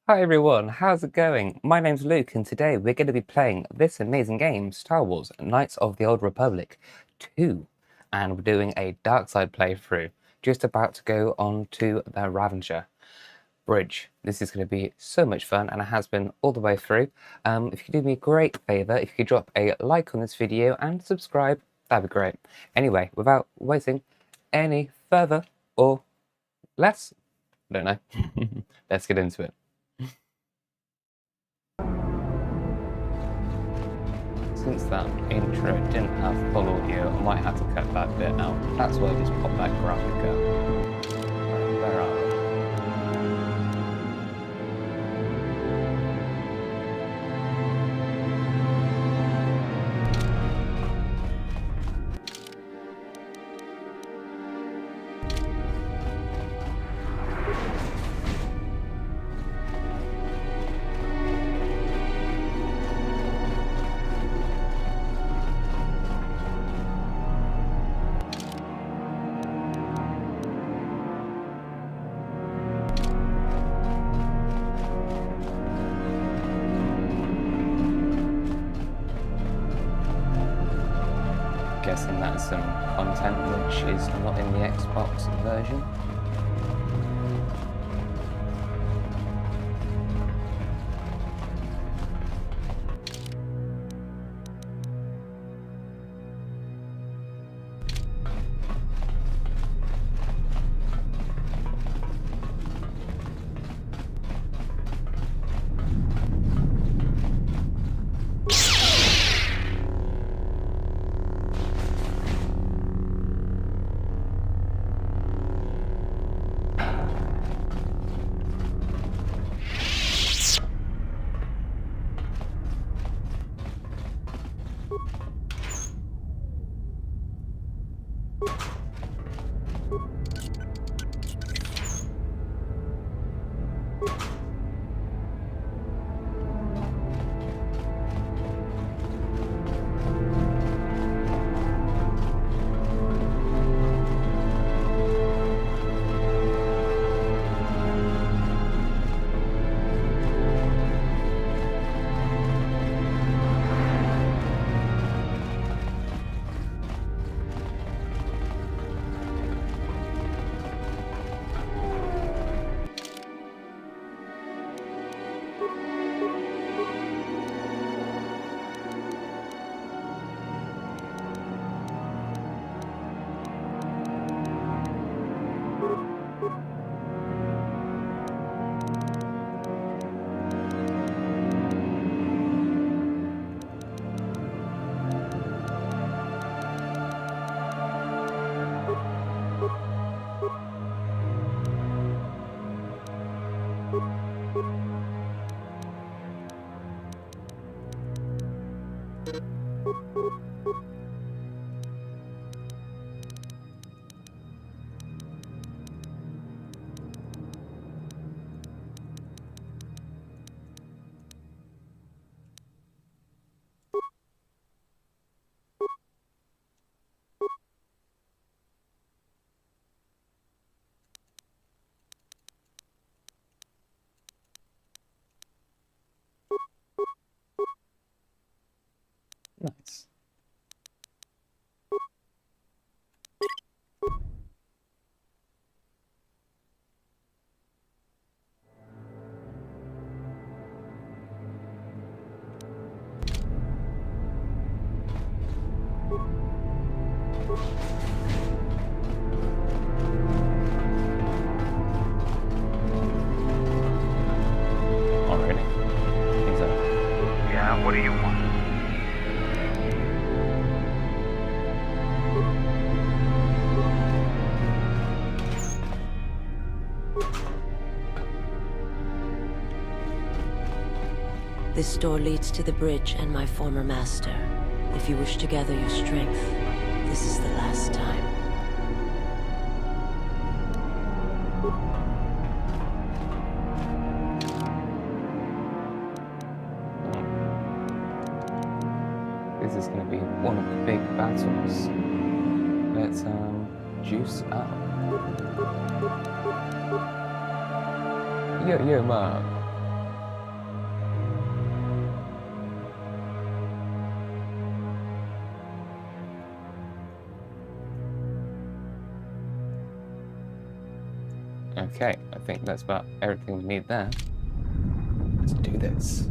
Hi everyone, how's it going? My name's Luke and today we're going to be playing this amazing game, Star Wars Knights of the Old Republic 2. And we're doing a dark side playthrough, just about to go on to the Ravager Bridge. This is going to be so much fun and it has been all the way through. If you could do me a great favour, if you could drop a like on this video and subscribe, that'd be great. Anyway, without wasting any further or less, I don't know, let's get into it. Since that intro didn't have full audio, I might have to cut that bit out. That's why I just popped that graphic up. Where are we? Guessing that's some content which is not in the Xbox version. Nice. Already. Things are... Yeah, what do you want? This door leads to the bridge and my former master. If you wish to gather your strength, this is the last time. This is going to be one of the big battles. Let's juice up. Yo, Mark. Okay, I think that's about everything we need there. Let's do this.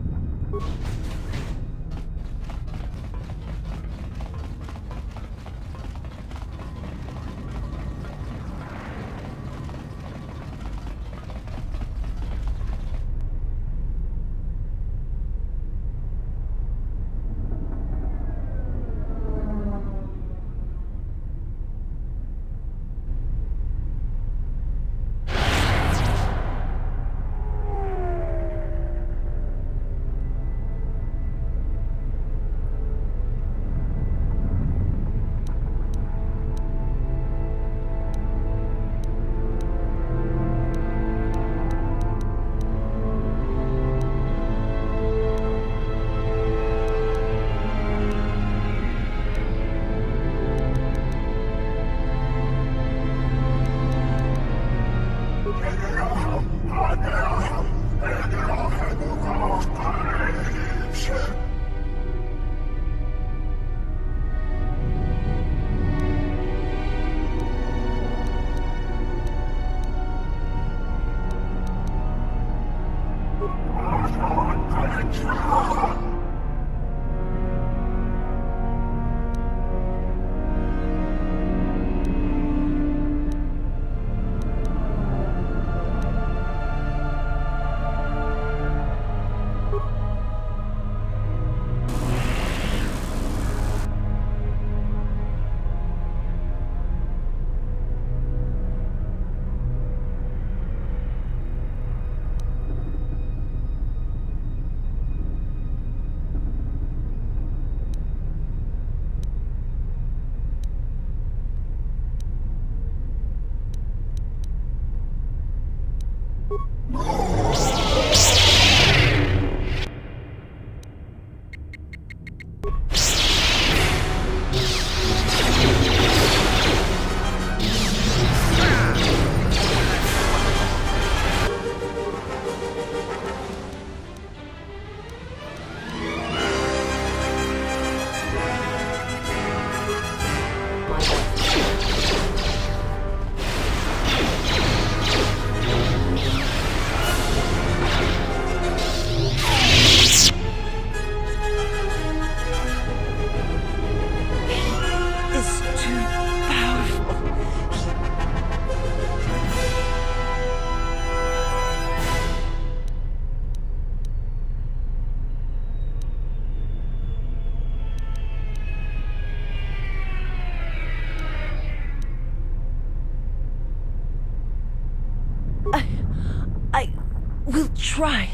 We'll try.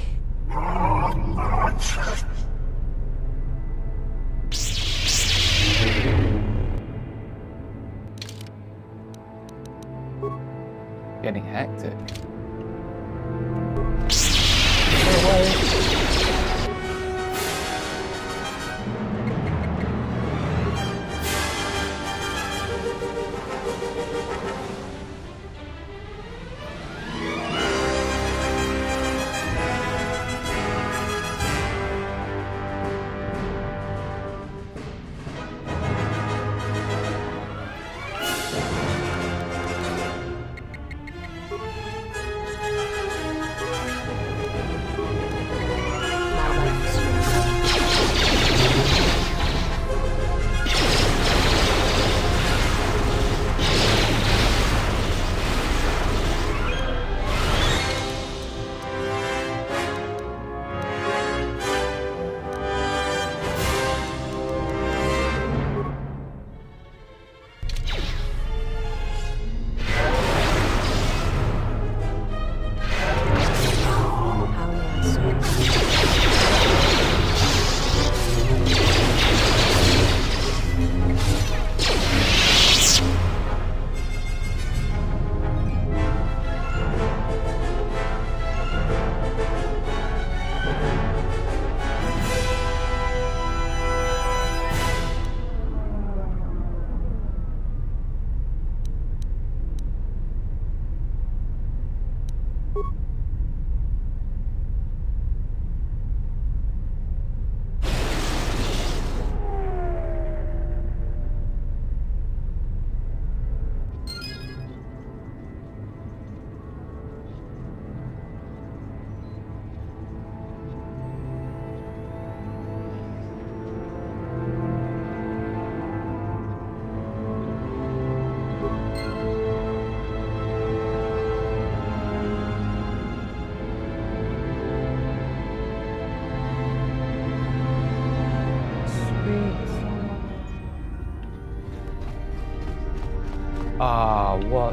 Getting hectic.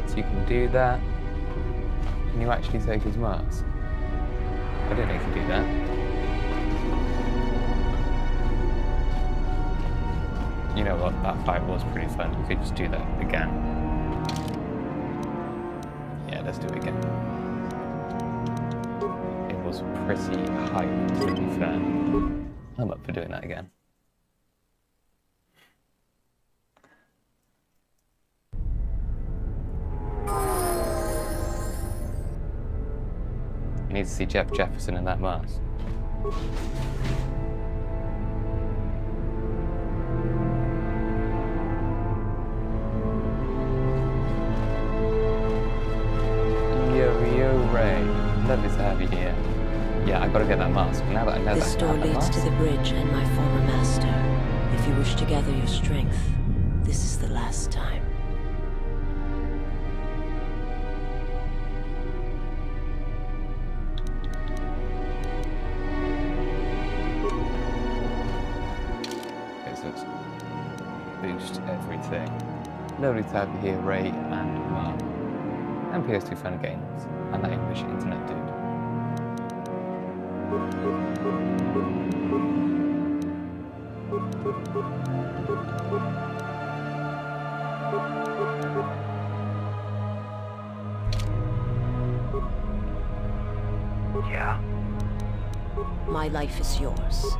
shots, you can do that. Can you actually take his mask? I didn't know you could do that. You know what, that fight was pretty fun. You could just do that again. Yeah, let's do it again. It was pretty hype, to be fair. I'm up for doing that again. You need to see Jeff Jefferson in that mask. Yo, Ray. Lovely to have you here. Yeah, I gotta get that mask. Now that I know This that I door have that leads to mask. the bridge and my former master. If you wish to gather your strength, this is the last time. Okay, so let's boost everything. Lovely to have you here, Ray and Mark. And PS2 Fan Games. And that English internet dude. Yeah. My life is yours.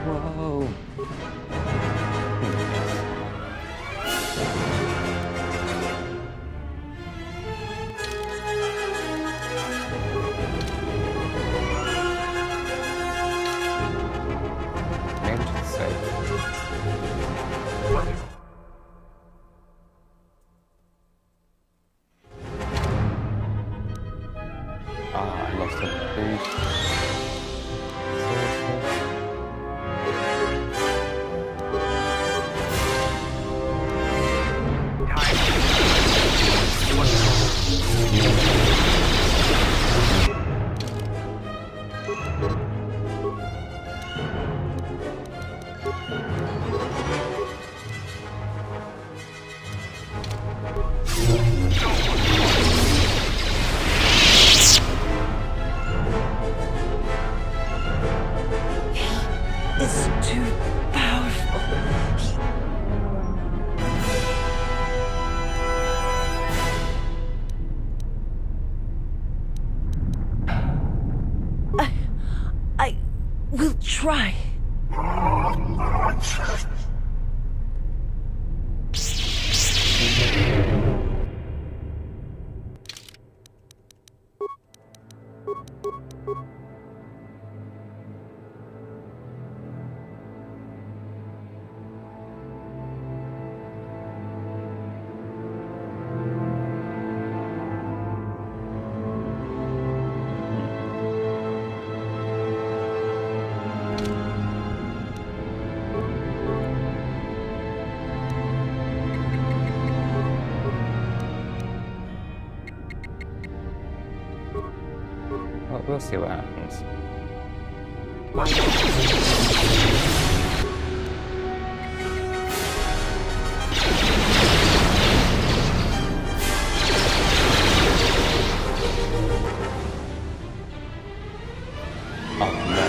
Whoa. Maybe just say. Ah, I lost a boost. Is too powerful. I will try. we'll see what happens. Oh no.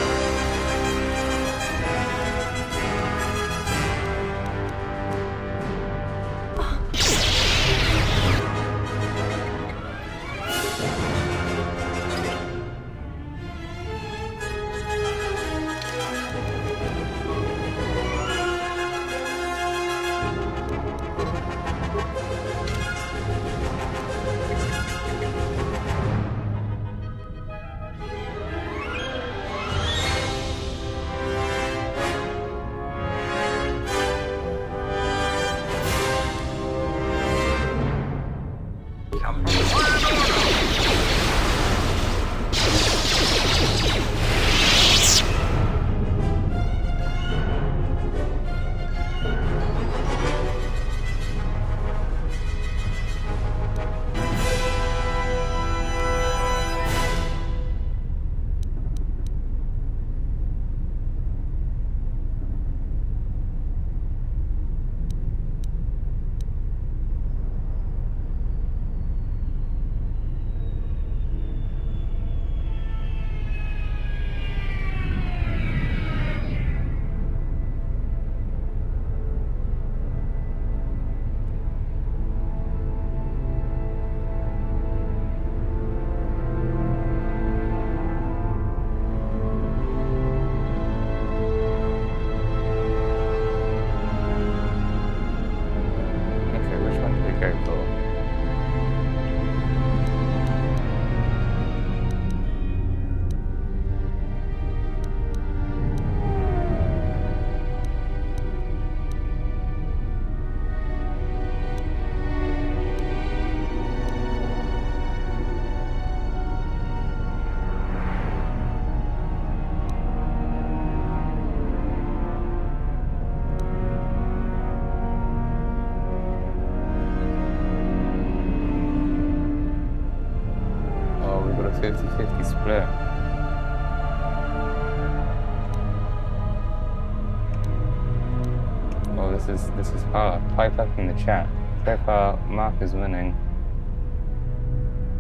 A 50-50 split. Oh, this is hard. Type up in the chat. So far, Mark is winning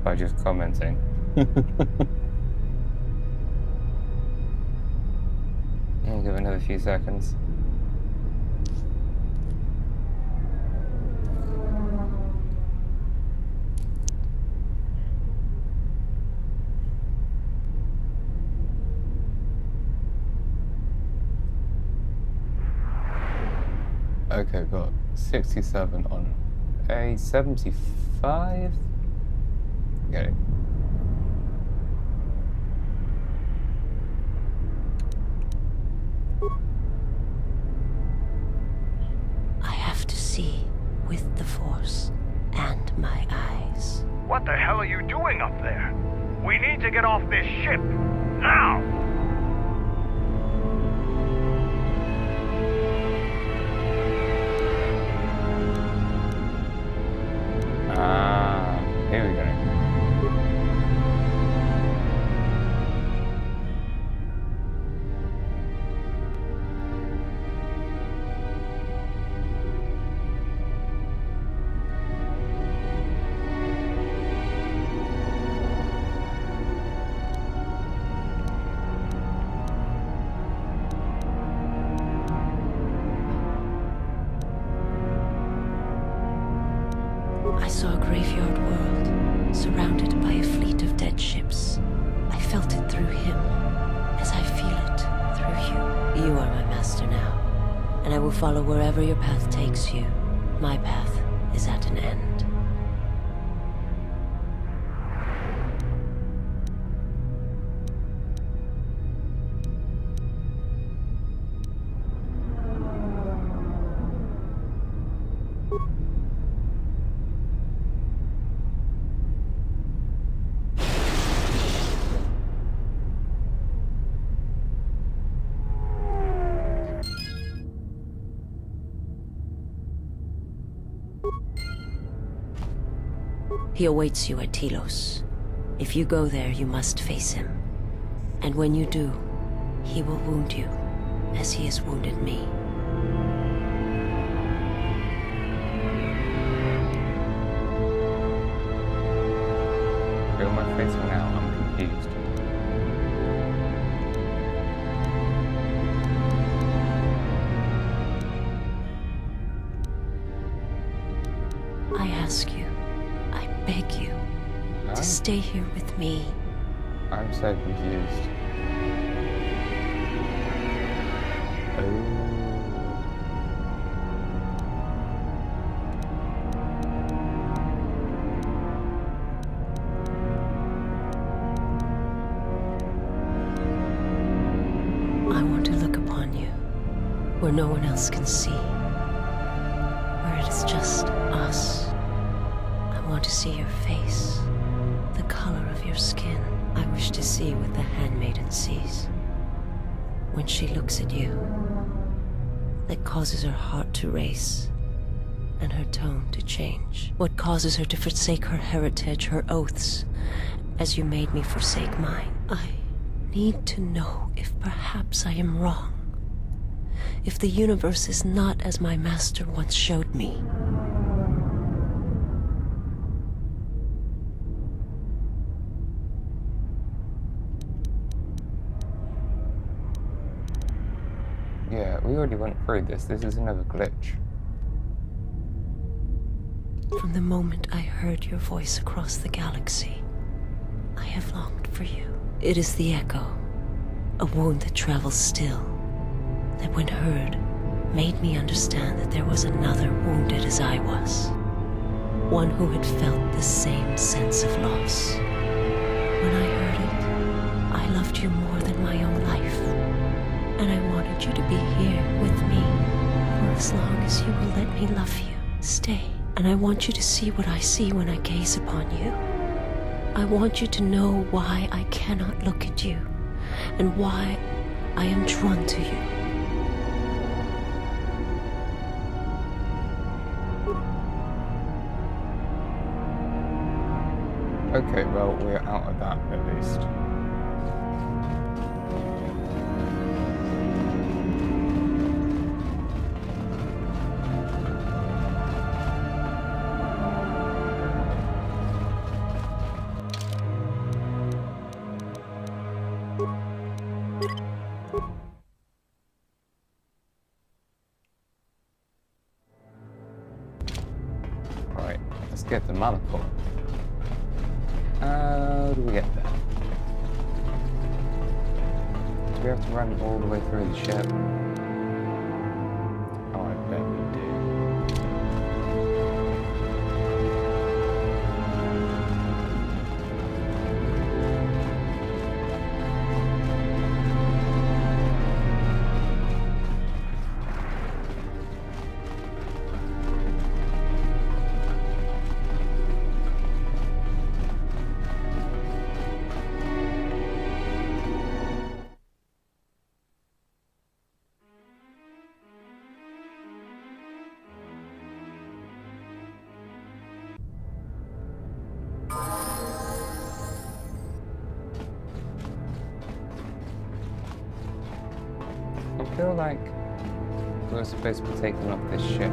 by just commenting. I'll give it another few seconds. Okay, got 67 on a 75. Okay. I have to see with the Force and my eyes. What the hell are you doing up there? We need to get off this ship. Now! Here we go. I saw a graveyard world, surrounded by a fleet of dead ships. I felt it through him, as I feel it through you. You are my master now, and I will follow wherever your path takes you. My path is at an end. He awaits you at Telos. If you go there, you must face him. And when you do, he will wound you, as he has wounded me. Who am I facing now? I'm confused. I ask you, I beg you, to stay here with me. I'm so confused. I want to look upon you, where no one else can see, where it is just us. I want to see your face, the color of your skin. I wish to see what the handmaiden sees when she looks at you, that causes her heart to race and her tone to change. What causes her to forsake her heritage, her oaths, as you made me forsake mine. I need to know if perhaps I am wrong, if the universe is not as my master once showed me. Yeah, we already went through this. This is another glitch. From the moment I heard your voice across the galaxy, I have longed for you. It is the echo, a wound that travels still, that when heard, made me understand that there was another wounded as I was, one who had felt the same sense of loss. When I heard it, I loved you more than my own life, and I wanted you to be here with me for as long as you will let me love you. Stay, and I want you to see what I see when I gaze upon you. I want you to know why I cannot look at you, and why I am drawn to you. Okay, well, we're out of that at least. Right, let's get the manifold. How do we get there? Do we have to run all the way through the ship? Oh, I bet we do. I feel like we're supposed to be taking off this ship.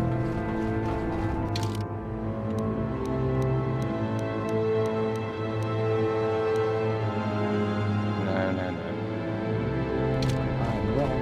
No, no, no. I'm wrong.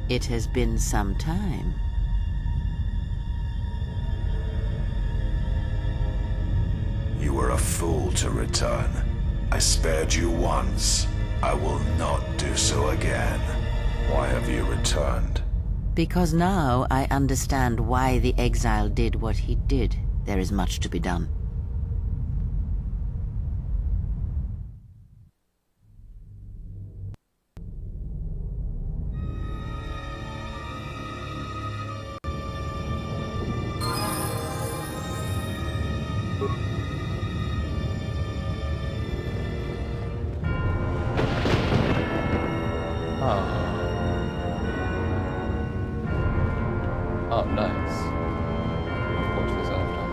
It has been some time. You were a fool to return. I spared you once. I will not do so again. Why have you returned? Because now I understand why the exile did what he did. There is much to be done. Oh, nice. Watch this after.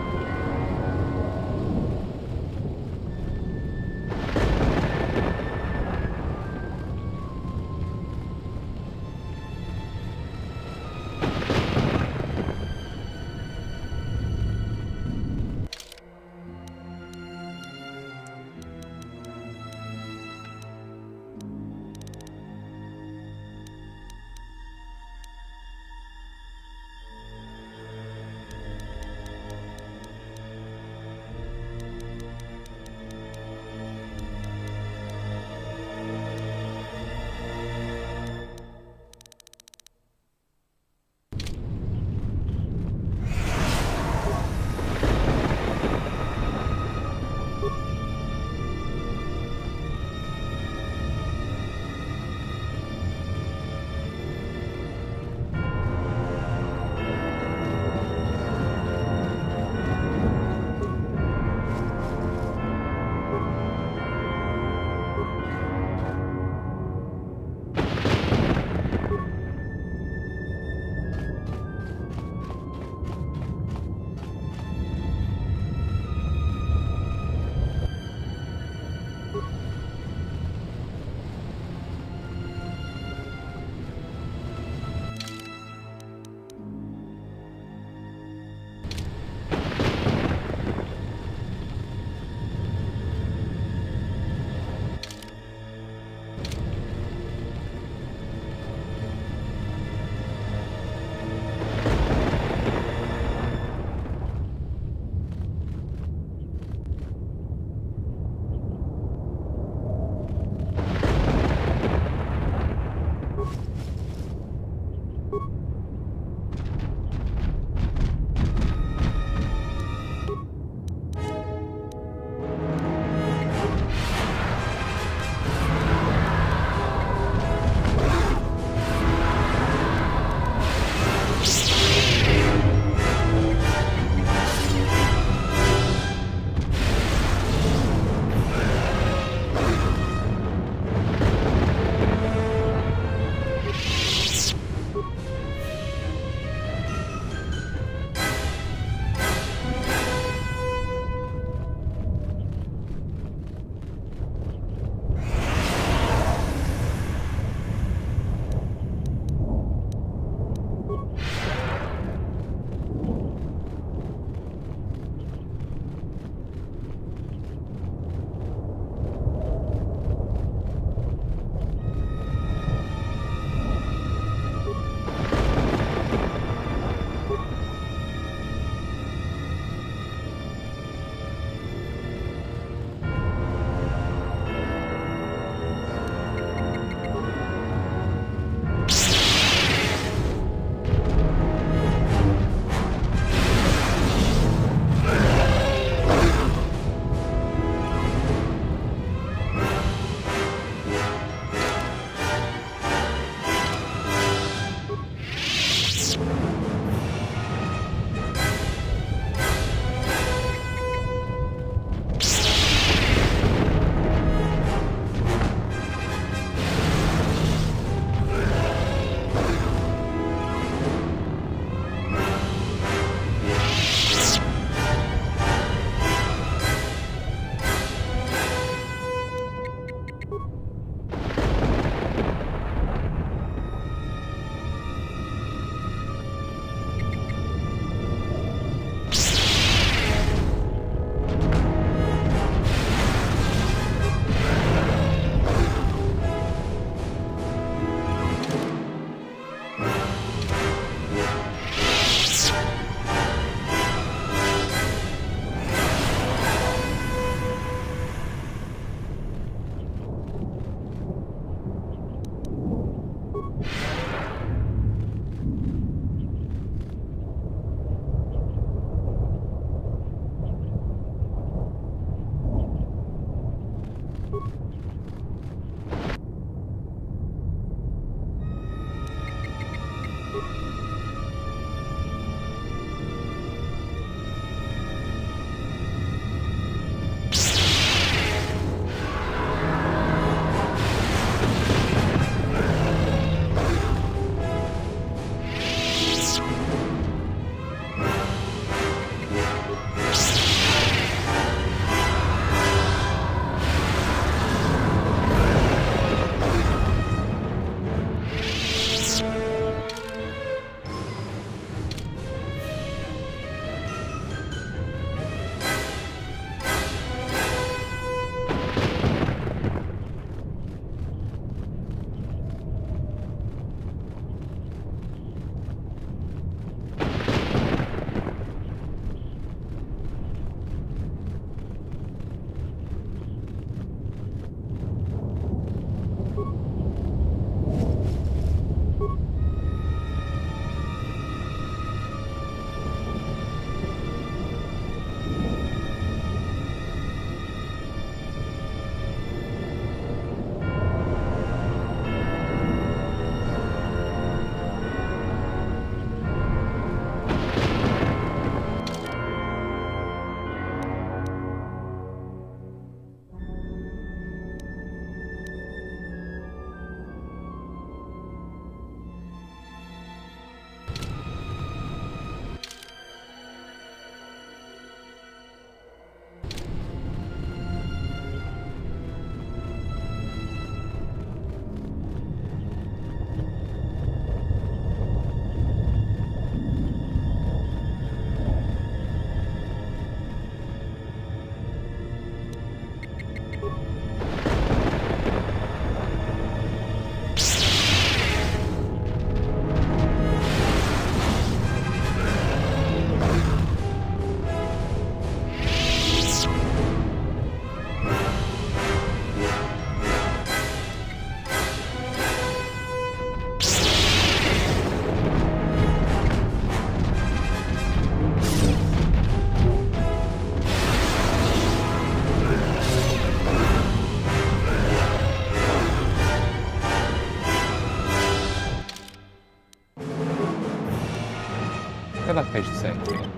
Go back page to safety.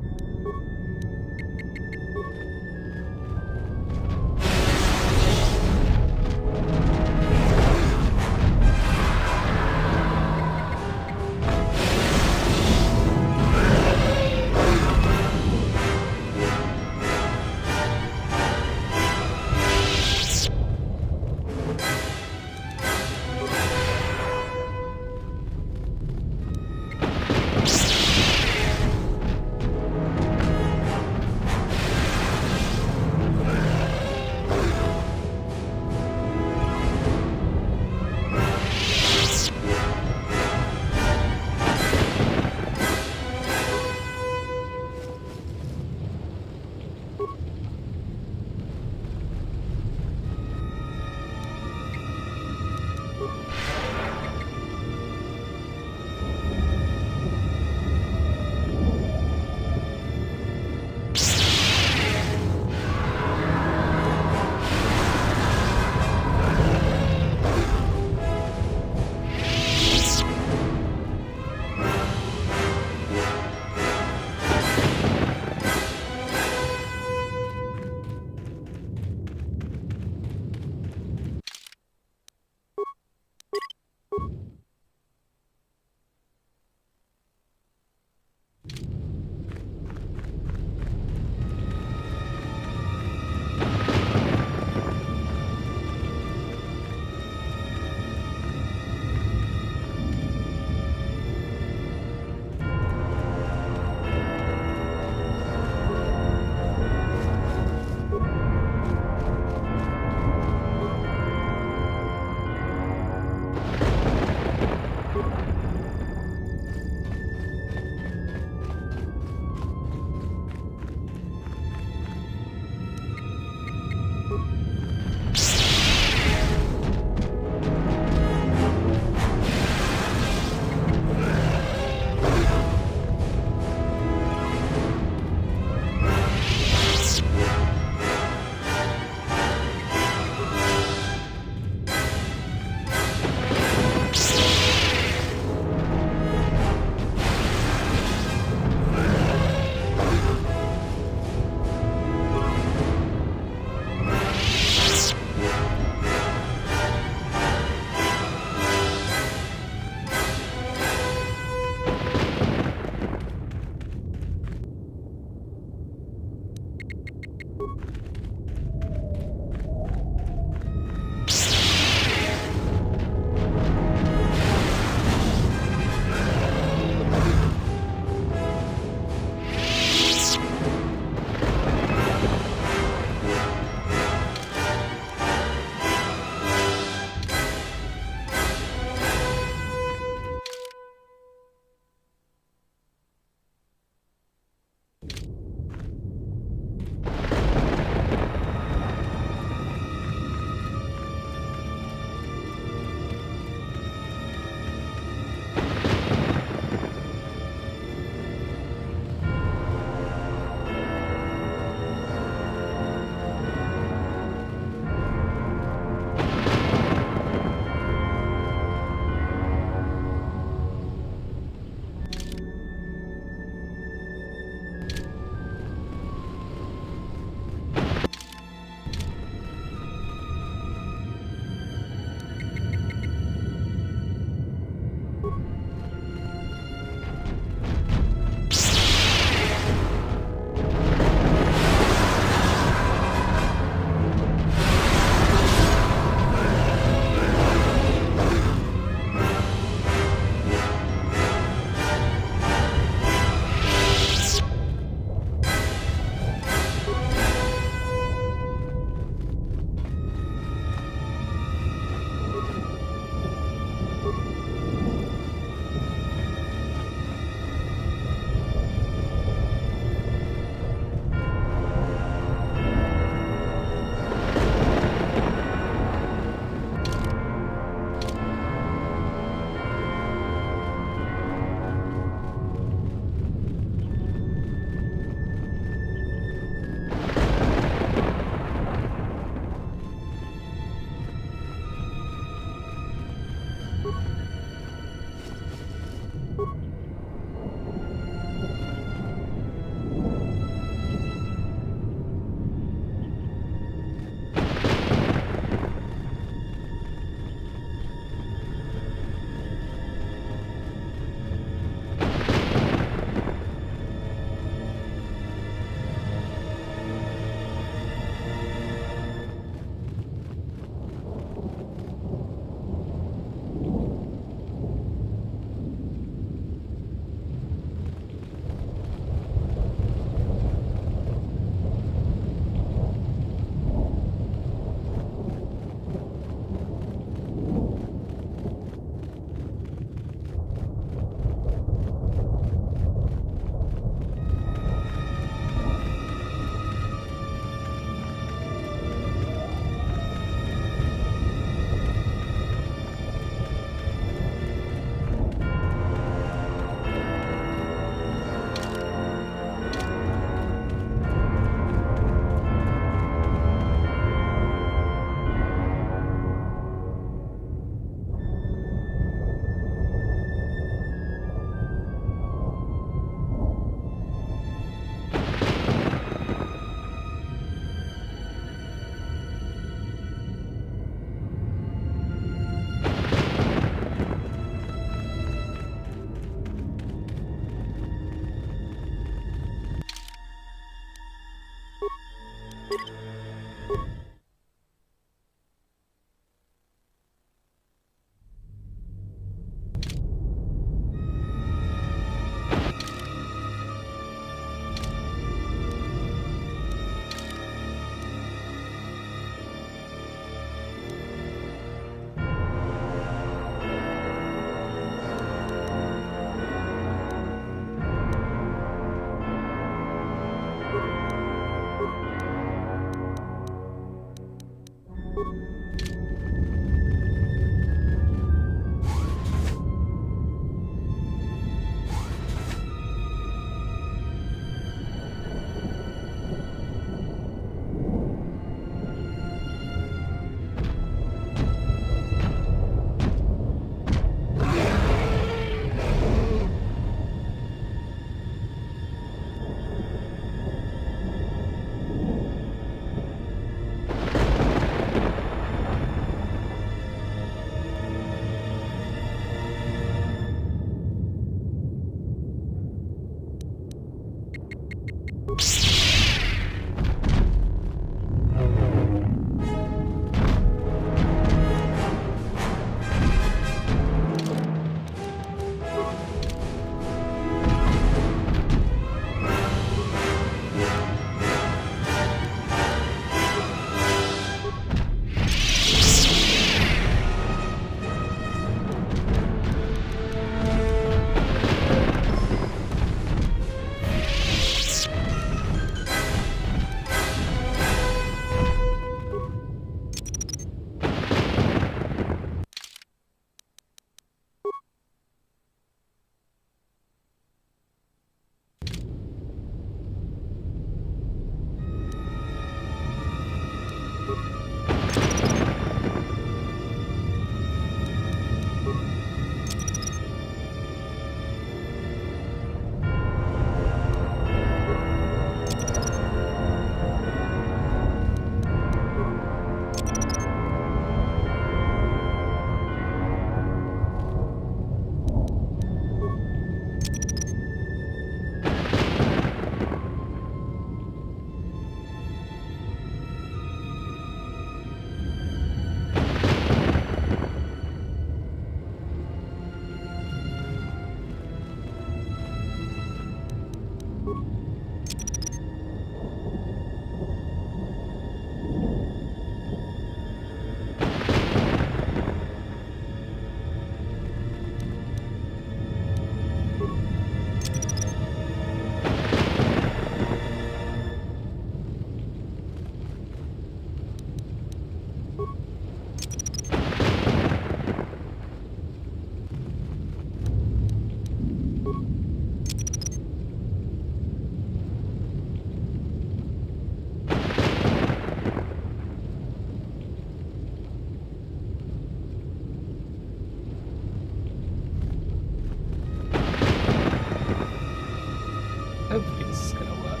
Hopefully this is gonna work.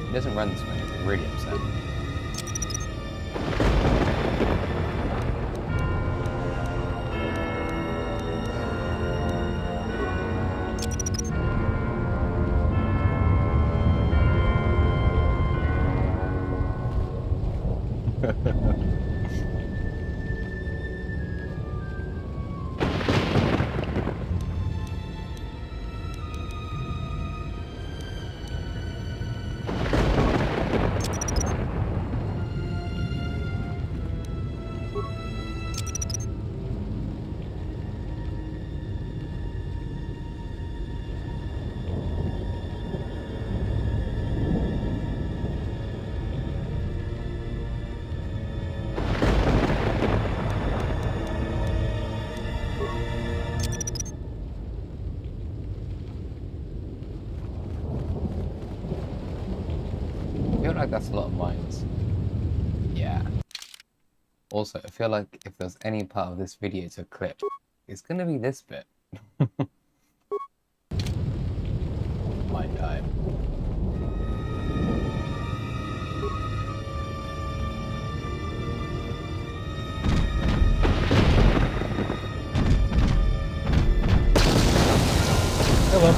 It doesn't run this way, I'm really upset. I feel like that's a lot of mines. Yeah. Also, I feel like if there's any part of this video to clip, it's gonna be this bit. Mine time. Come on.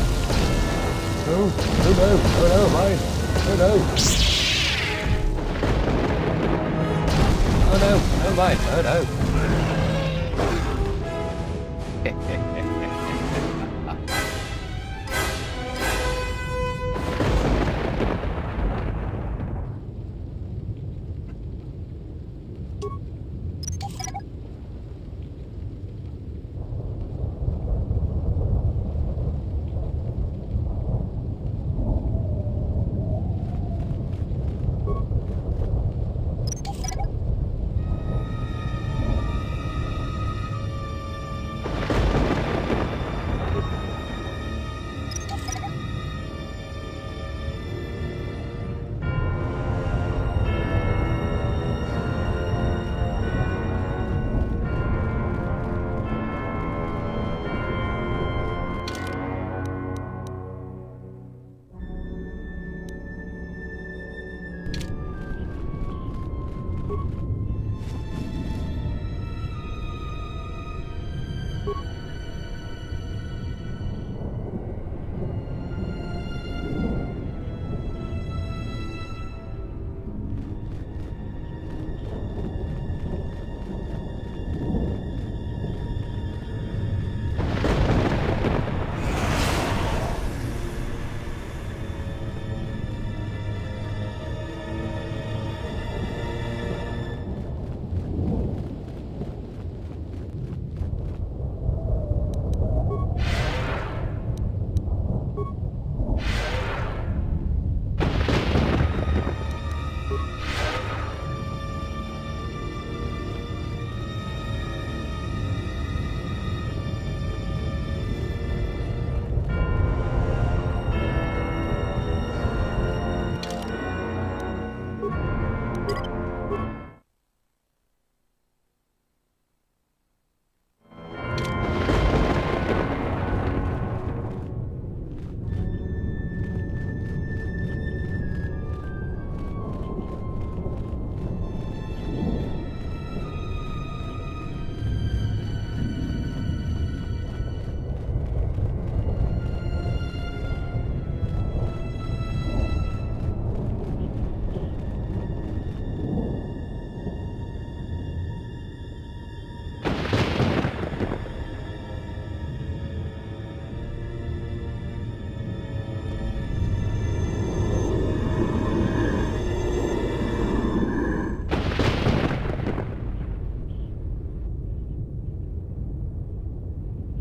Oh no, oh no, mine. Oh no. Oh no, oh mine, oh no.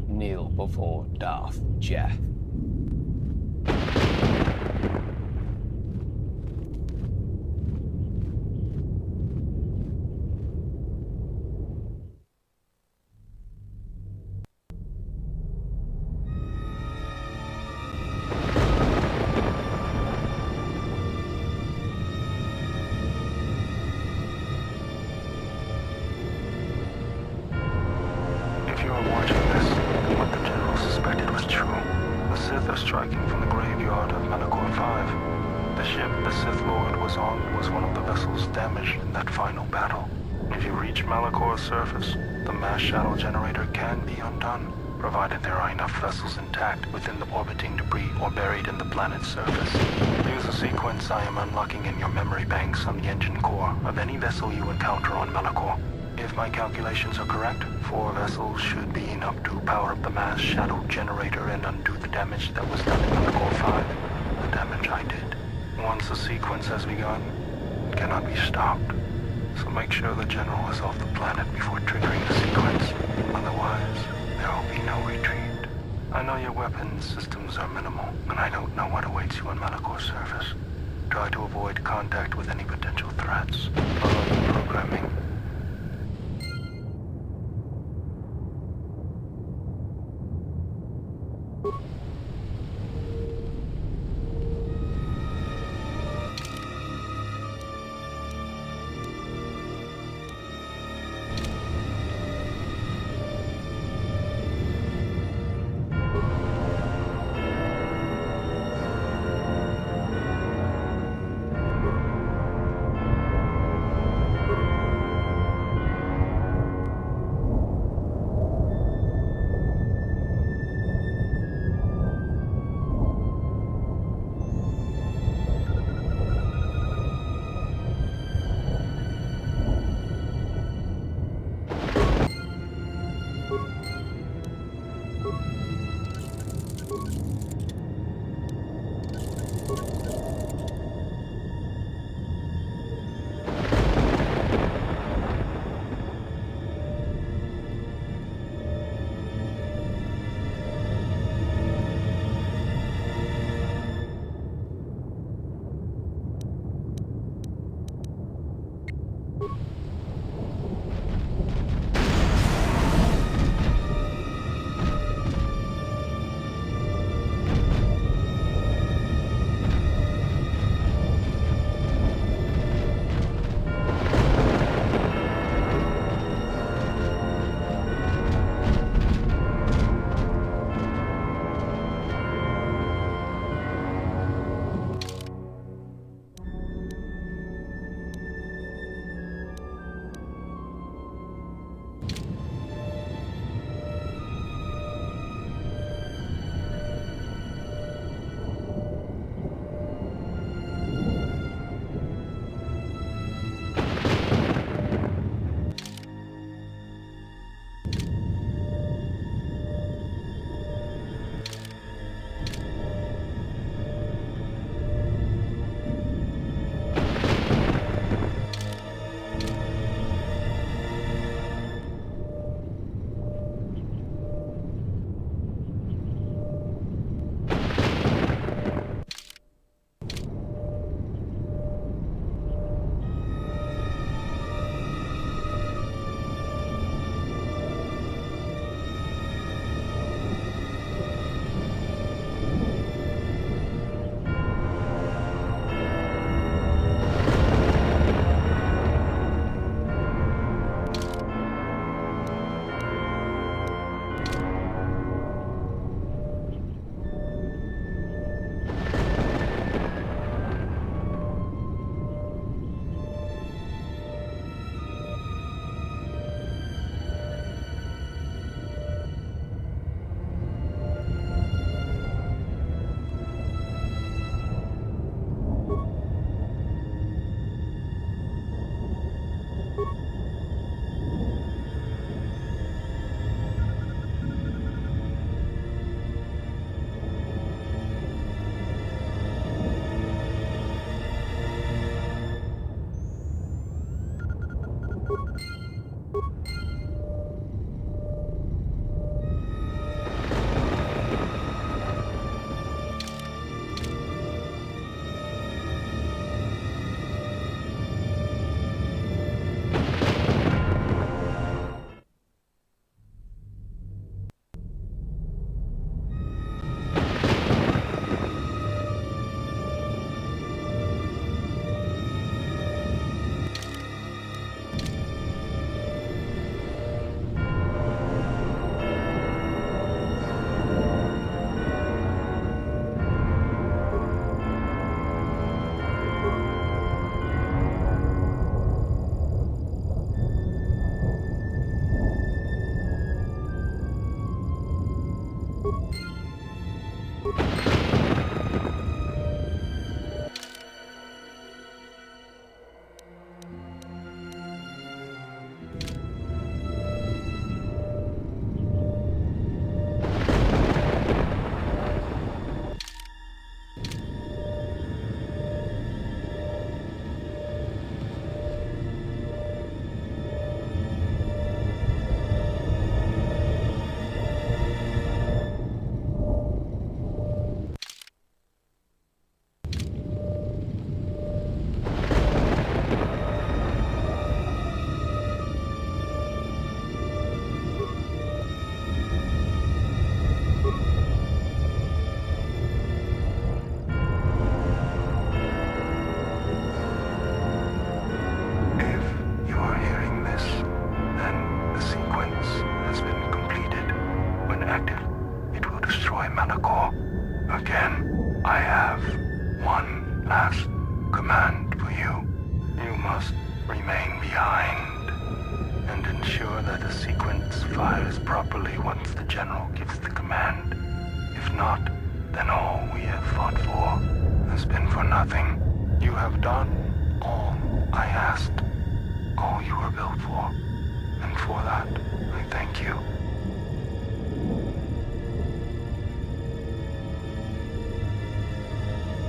Kneel before Darth Jeff. If you are watching this, then what the General suspected was true. The Sith are striking from the graveyard of Malachor 5. The ship the Sith Lord was on was one of the vessels damaged in that final battle. If you reach Malachor's surface, the mass shadow generator can be undone, provided there are enough vessels intact within the orbiting debris or buried in the planet's surface. Use the sequence I am unlocking in your memory banks on the engine core of any vessel you encounter on Malachor. If my calculations are correct, 4 vessels should be enough to power up the mass shadow generator and undo the damage that was done in Malachor 5. The damage I did. Once the sequence has begun, it cannot be stopped. So make sure the General is off the planet before triggering the sequence. Otherwise, there will be no retreat. I know your weapons systems are minimal, and I don't know what awaits you on Malachor's surface. Try to avoid contact with any potential threats. Follow the programming.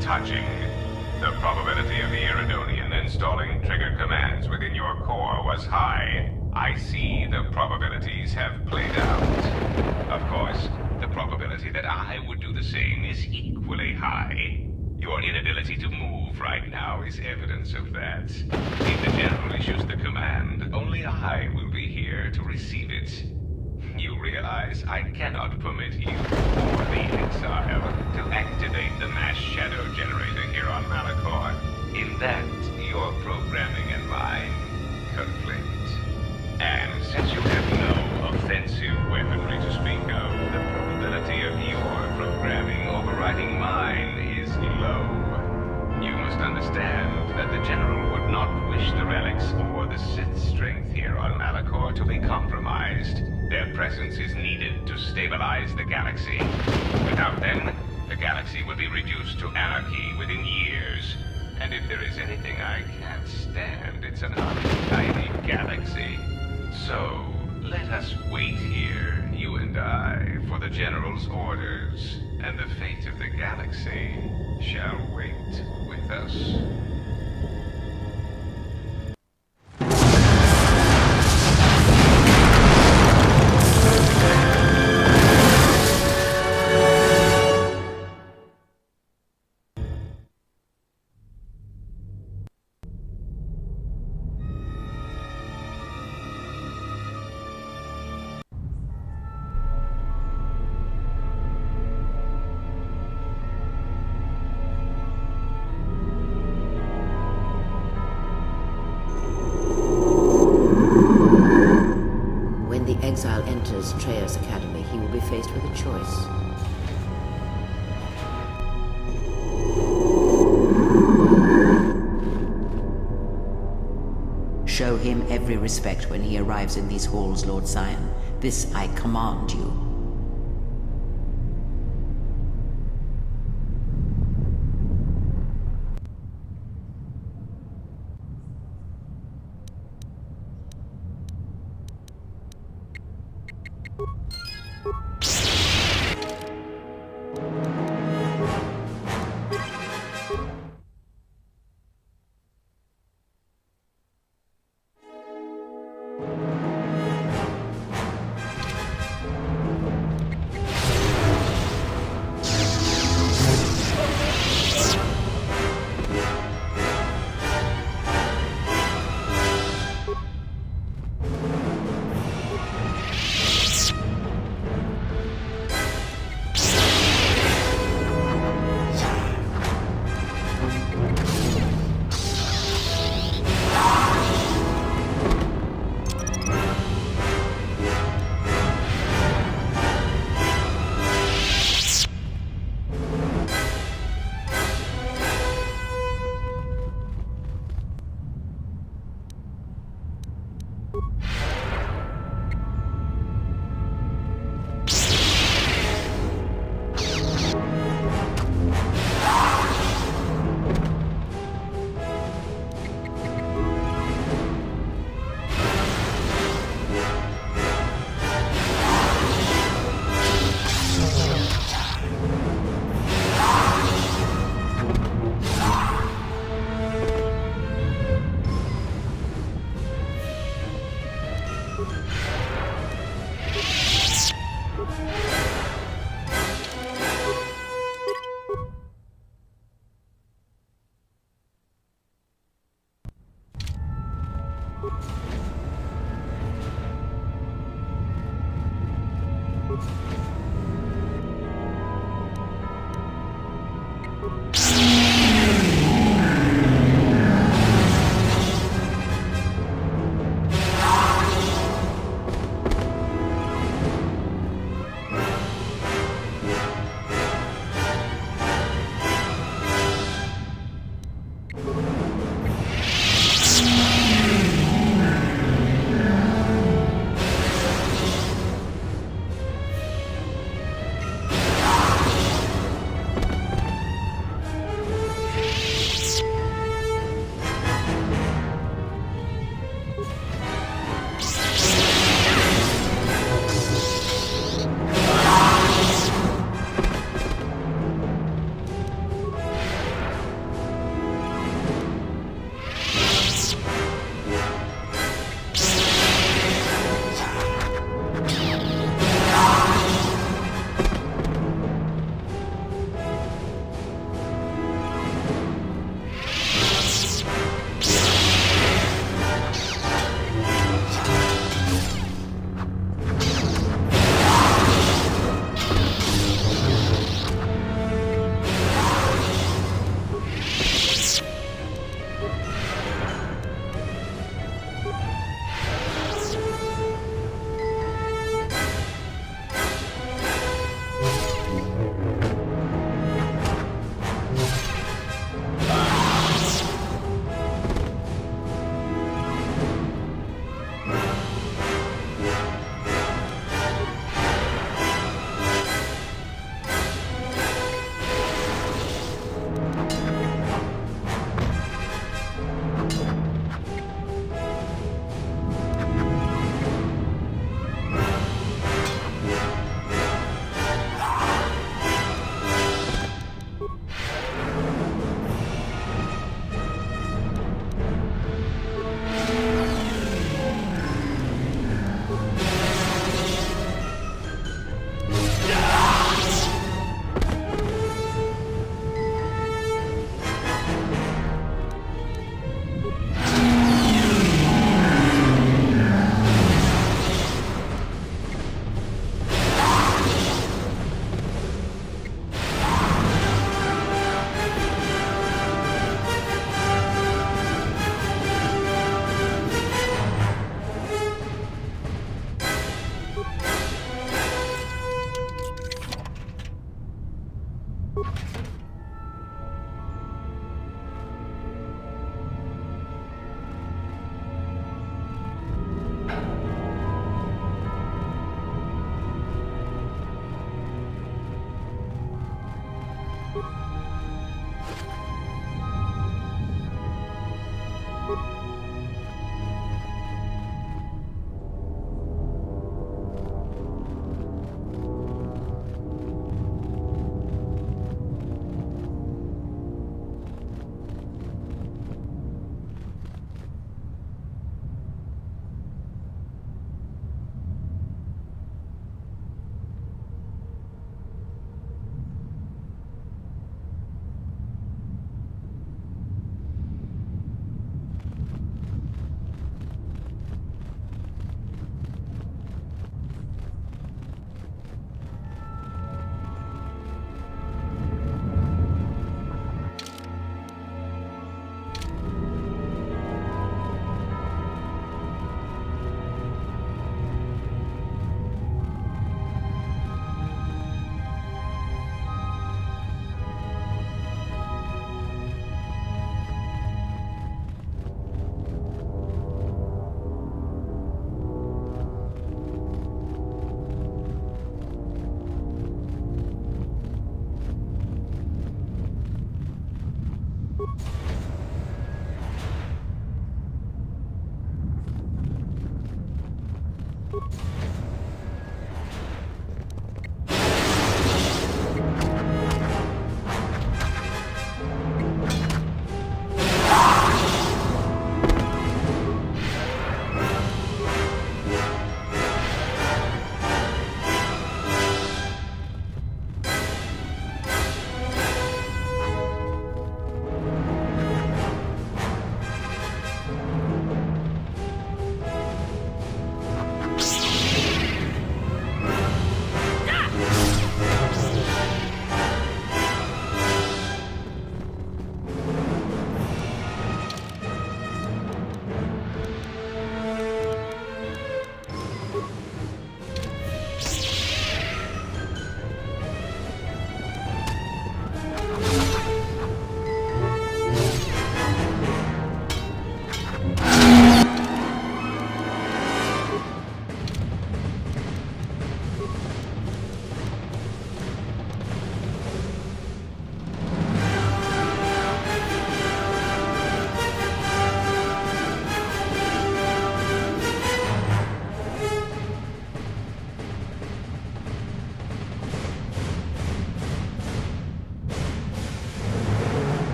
Touching. The probability of the Iridonian installing trigger commands within your core was high. I see the probabilities have played out. Of course, the probability that I would do the same is equally high. Your inability to move right now is evidence of that. If the General issues the command, only I will be here to receive it. You realize I cannot permit you or the Exile to activate the mass shadow generator here on Malachor. In that, your programming and mine conflict. And since you have no offensive weaponry to speak of, the probability of your programming overriding mine is low. You must understand that the General would not wish the relics or the Sith strength here on Malachor to be compromised. Their presence is needed to stabilize the galaxy. Without them, the galaxy would be reduced to anarchy within years. And if there is anything I can't stand, it's an untidy galaxy. So, let us wait here, you and I, for the General's orders. And the fate of the galaxy shall wait with us. Exile enters Treyarch's Academy, he will be faced with a choice. Show him every respect when he arrives in these halls, Lord Scion. This I command you.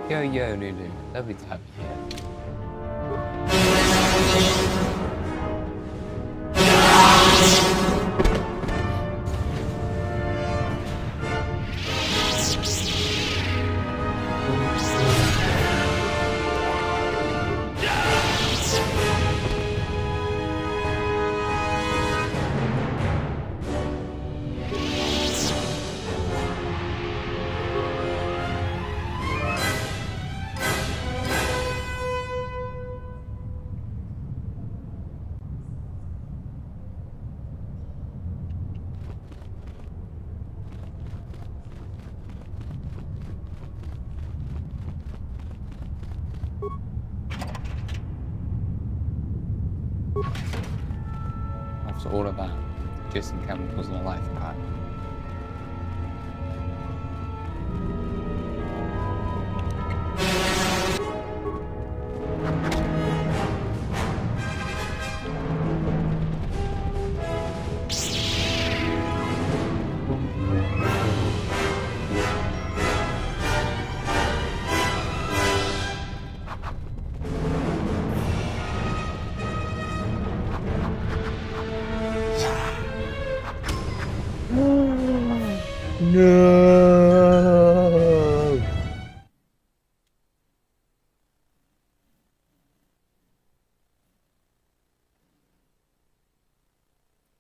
Yo, yo, Lulu. Lovely to have you here. After all of that, Jason Cameron wasn't a life pack. No.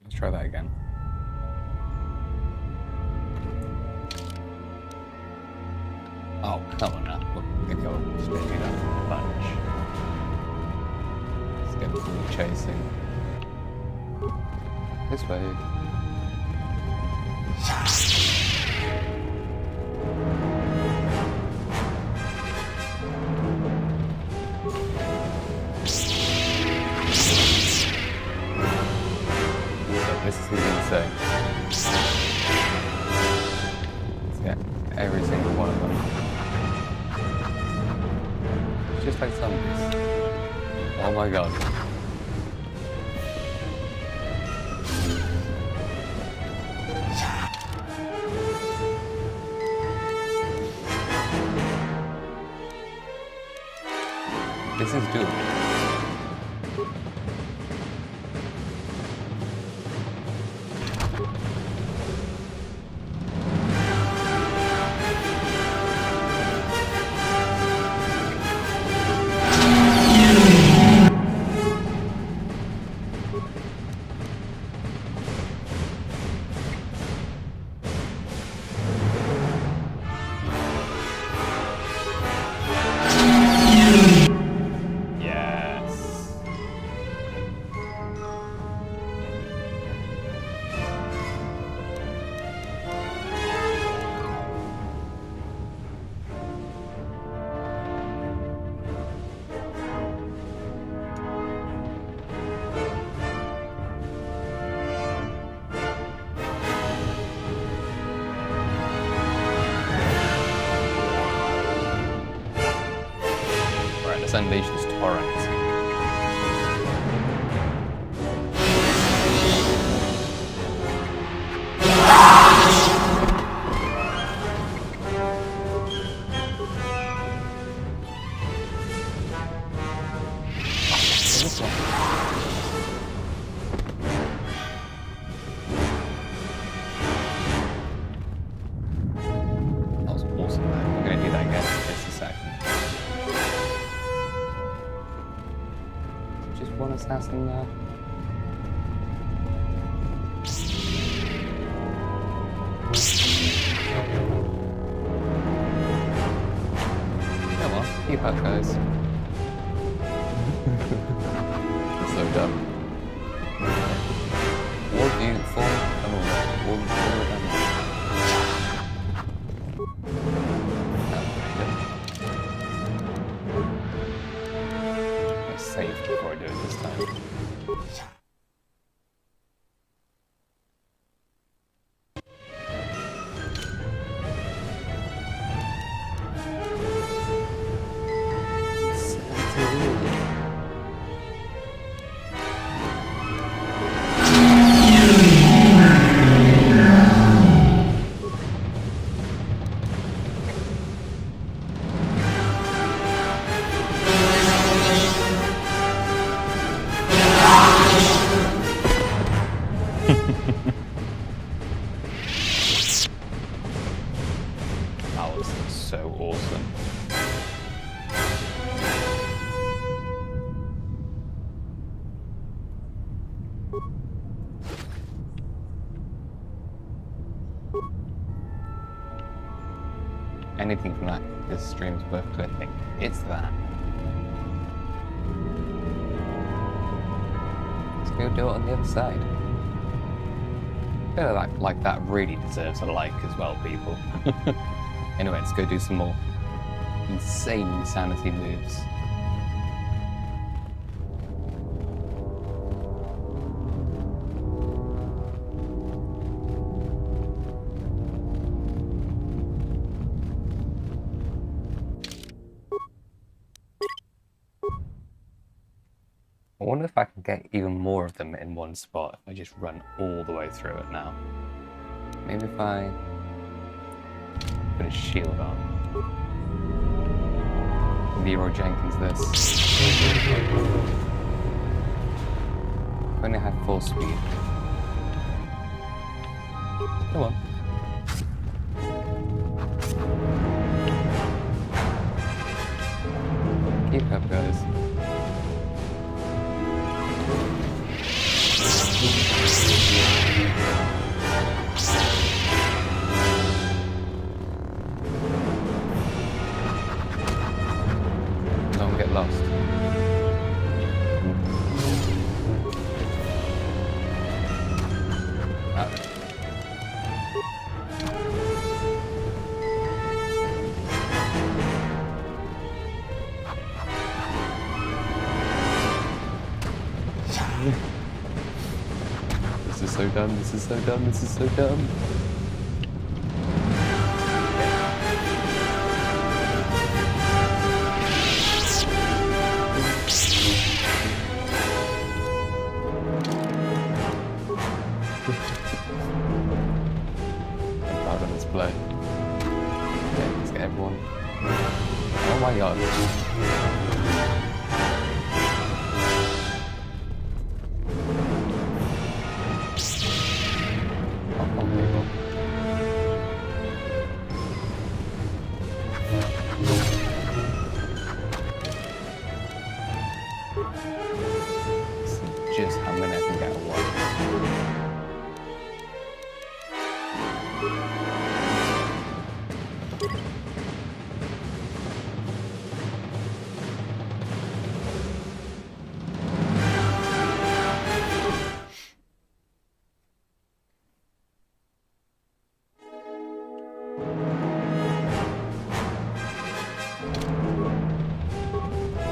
Let's try that again. Oh, come on now. Look, I think I'll spin it up a bunch. Let's get full chasing. This way. This is insane. Let's get every single one of them. It's just like zombies. Oh my god. This is doable. Yeah. unleash this torrent. This one. That was awesome, man. I'm gonna do that again in just a second. Just one assassin there. Come on, keep up, guys. So dumb. War view, form, war damage. I'll save before I do it this time. That was so awesome. Anything from that this stream's worth clicking. It's that. Let's go do it on the other side. I feel like that really deserves a like as well, people. Anyway, let's go do some more insane insanity moves. I wonder if I can get even more of them in one spot if I just run all the way through it now. Maybe if I put a shield on. Leroy Jenkins this. If only I had full speed. Come on. Keep up, guys. Don't get lost. This is so dumb, this is so dumb, this is so dumb. I'm proud of this play. Okay, let's get everyone. Oh my god. Just how many I can get at once.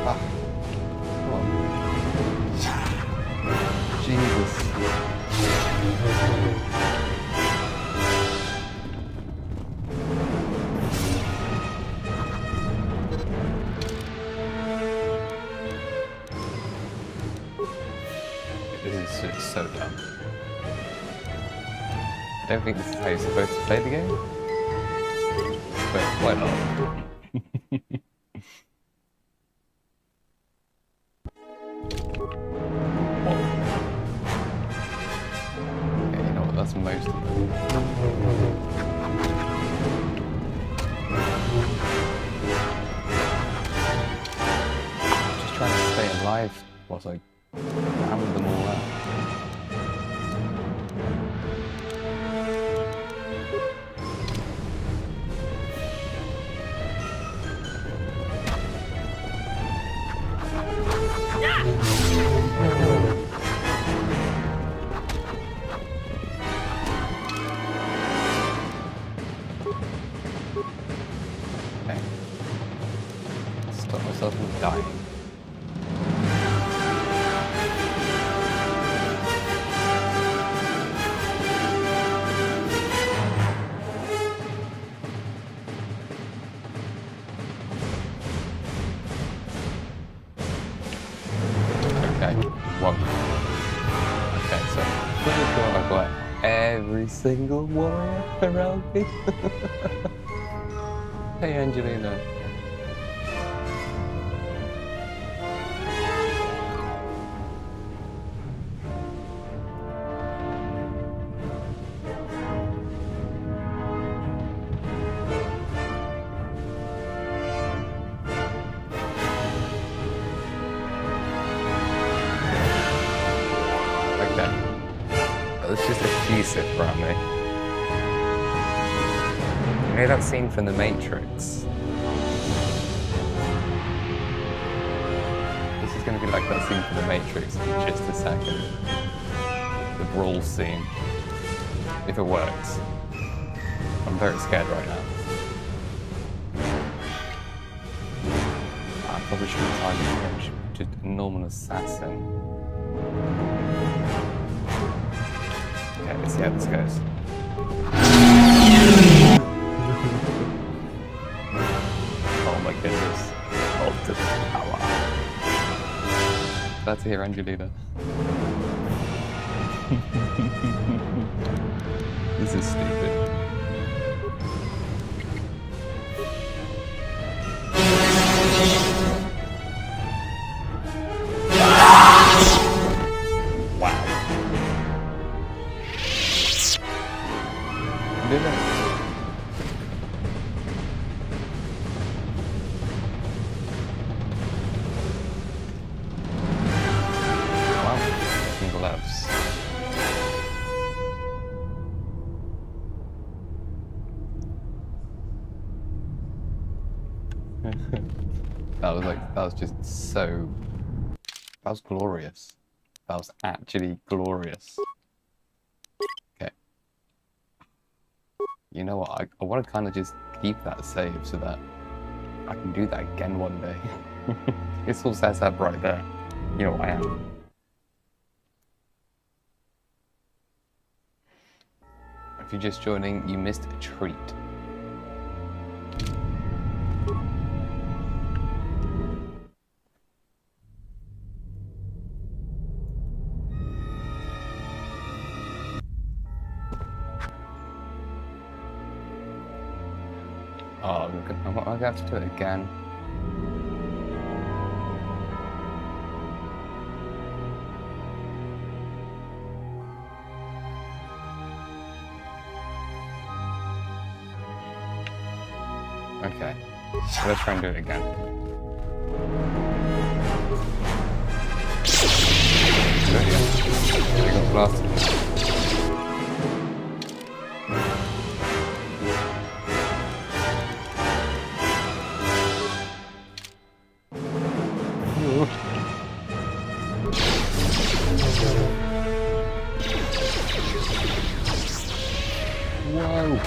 Ah, come on. Jesus. This is just so dumb. I don't think this is how you're supposed to play the game. But why not? Okay, you know what, that's most of it. Just trying to stay alive whilst I hammer them all out. Okay. Stop myself from dying. Okay, one. Okay, so pretty sure I've got every single warrior around me. Hey Angelina. There's just a few Sith around me. You know that scene from The Matrix? This is going to be like that scene from The Matrix in just a second. The brawl scene. If it works. I'm very scared right now. I probably shouldn't target him, just a normal assassin. Okay, let's see how this goes. Oh my goodness. Ultimate power. Glad to hear Angelina. This is stupid. That was just so... That was glorious. That was actually glorious. Okay. You know what, I want to kind of just keep that save so that I can do that again one day. It all says that right there. You know what I am. If you're just joining, you missed a treat. Oh, I'm gonna have to do it again. Okay, let's try and do it again. I got blasted. Whoa!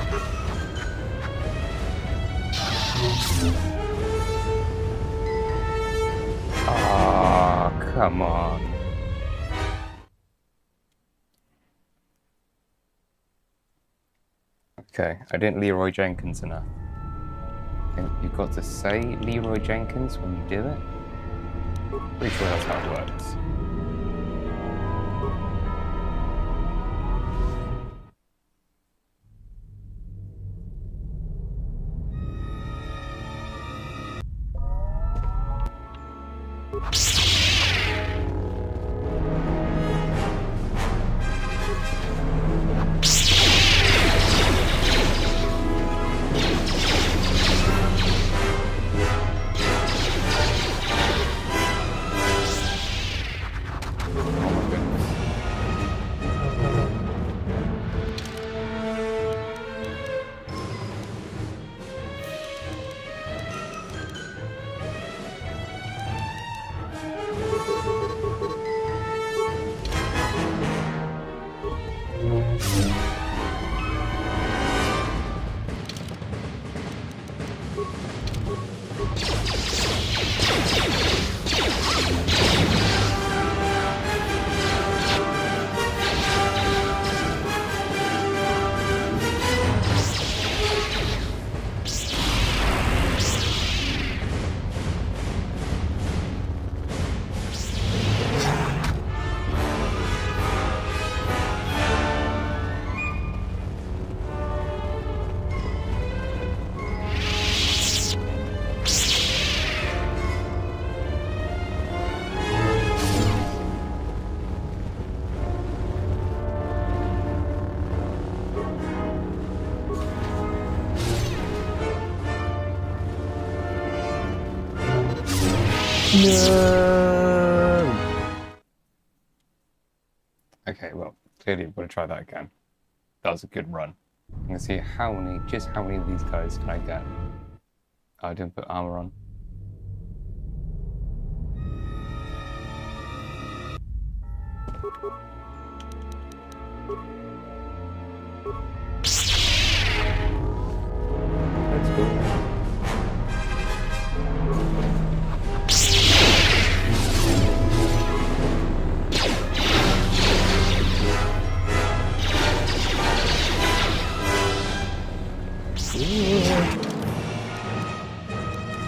Ah, come on. Okay, I didn't Leroy Jenkins enough. You've got to say Leroy Jenkins when you do it. Pretty sure that's how it works. No! Okay, well, clearly we've got to try that again. That was a good run. I'm gonna see how many of these guys can I get. Oh, I didn't put armor on. That's cool.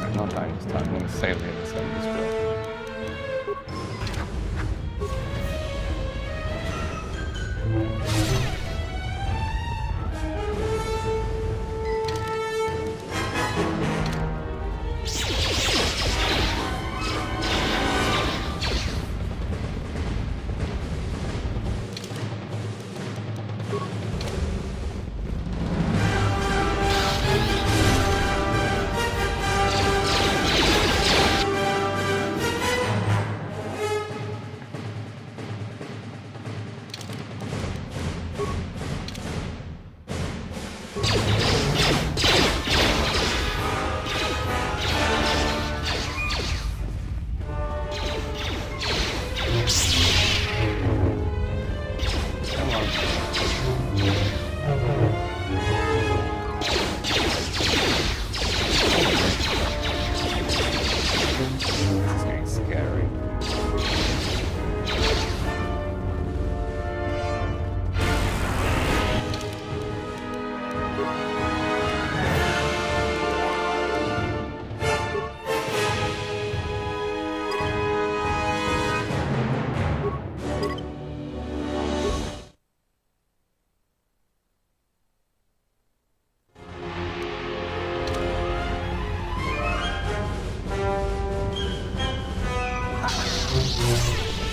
I'm not dying this time. I'm going to sail here this time. This drill.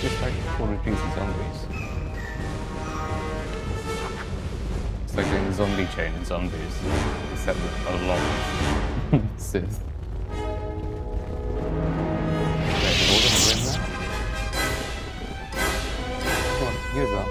Just like Call of Duty Zombies. It's like doing zombie chain in Zombies, except with a lot of Sith. Wait, did all of them win that? Come on, you as well.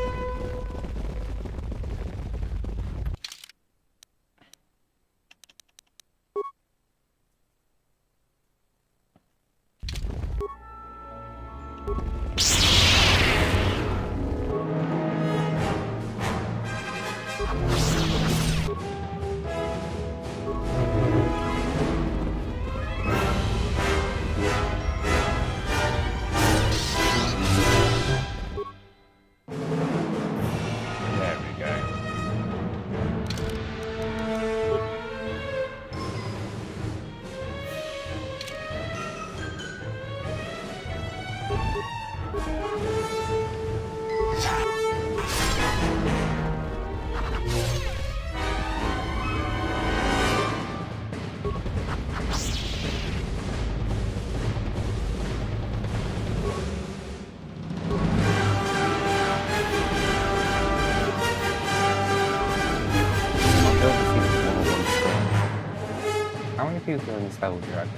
How many people are in this level, do you reckon?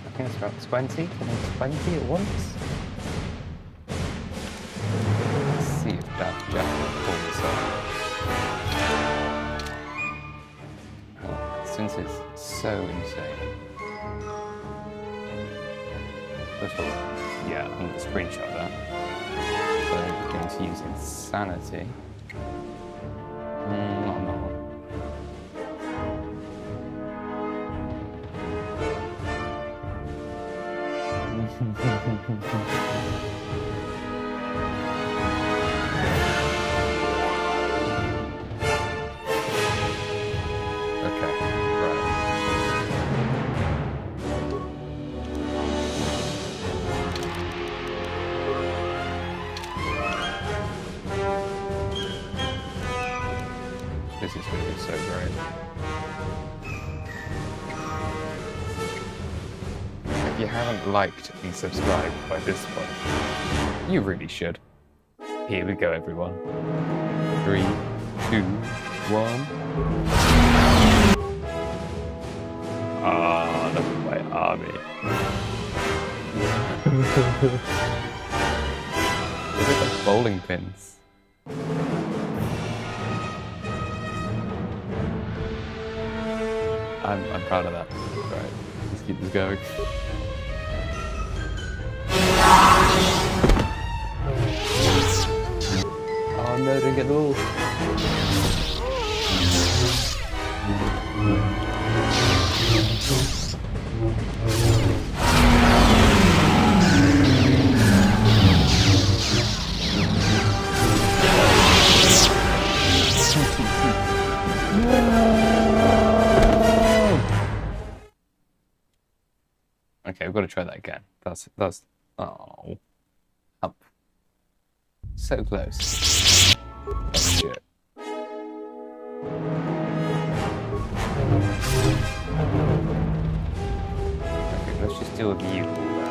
I think it's about 20? 20 at once? Let's see if that Jack will pull this off. Oh, since it's so insane. First of all, yeah, I'm going to screenshot that. So we're going to use Insanity. This is going to be so great. If you haven't liked and subscribed by this point, you really should. Here we go, everyone. 3, 2, 1. Ah, look at my army. Look at the bowling pins. I'm proud of that. Right, let's keep this going. Oh no, didn't get the ball. Okay, we've got to try that again. That's oh, up, so close. Oh shit. Okay, let's just do a view ball there.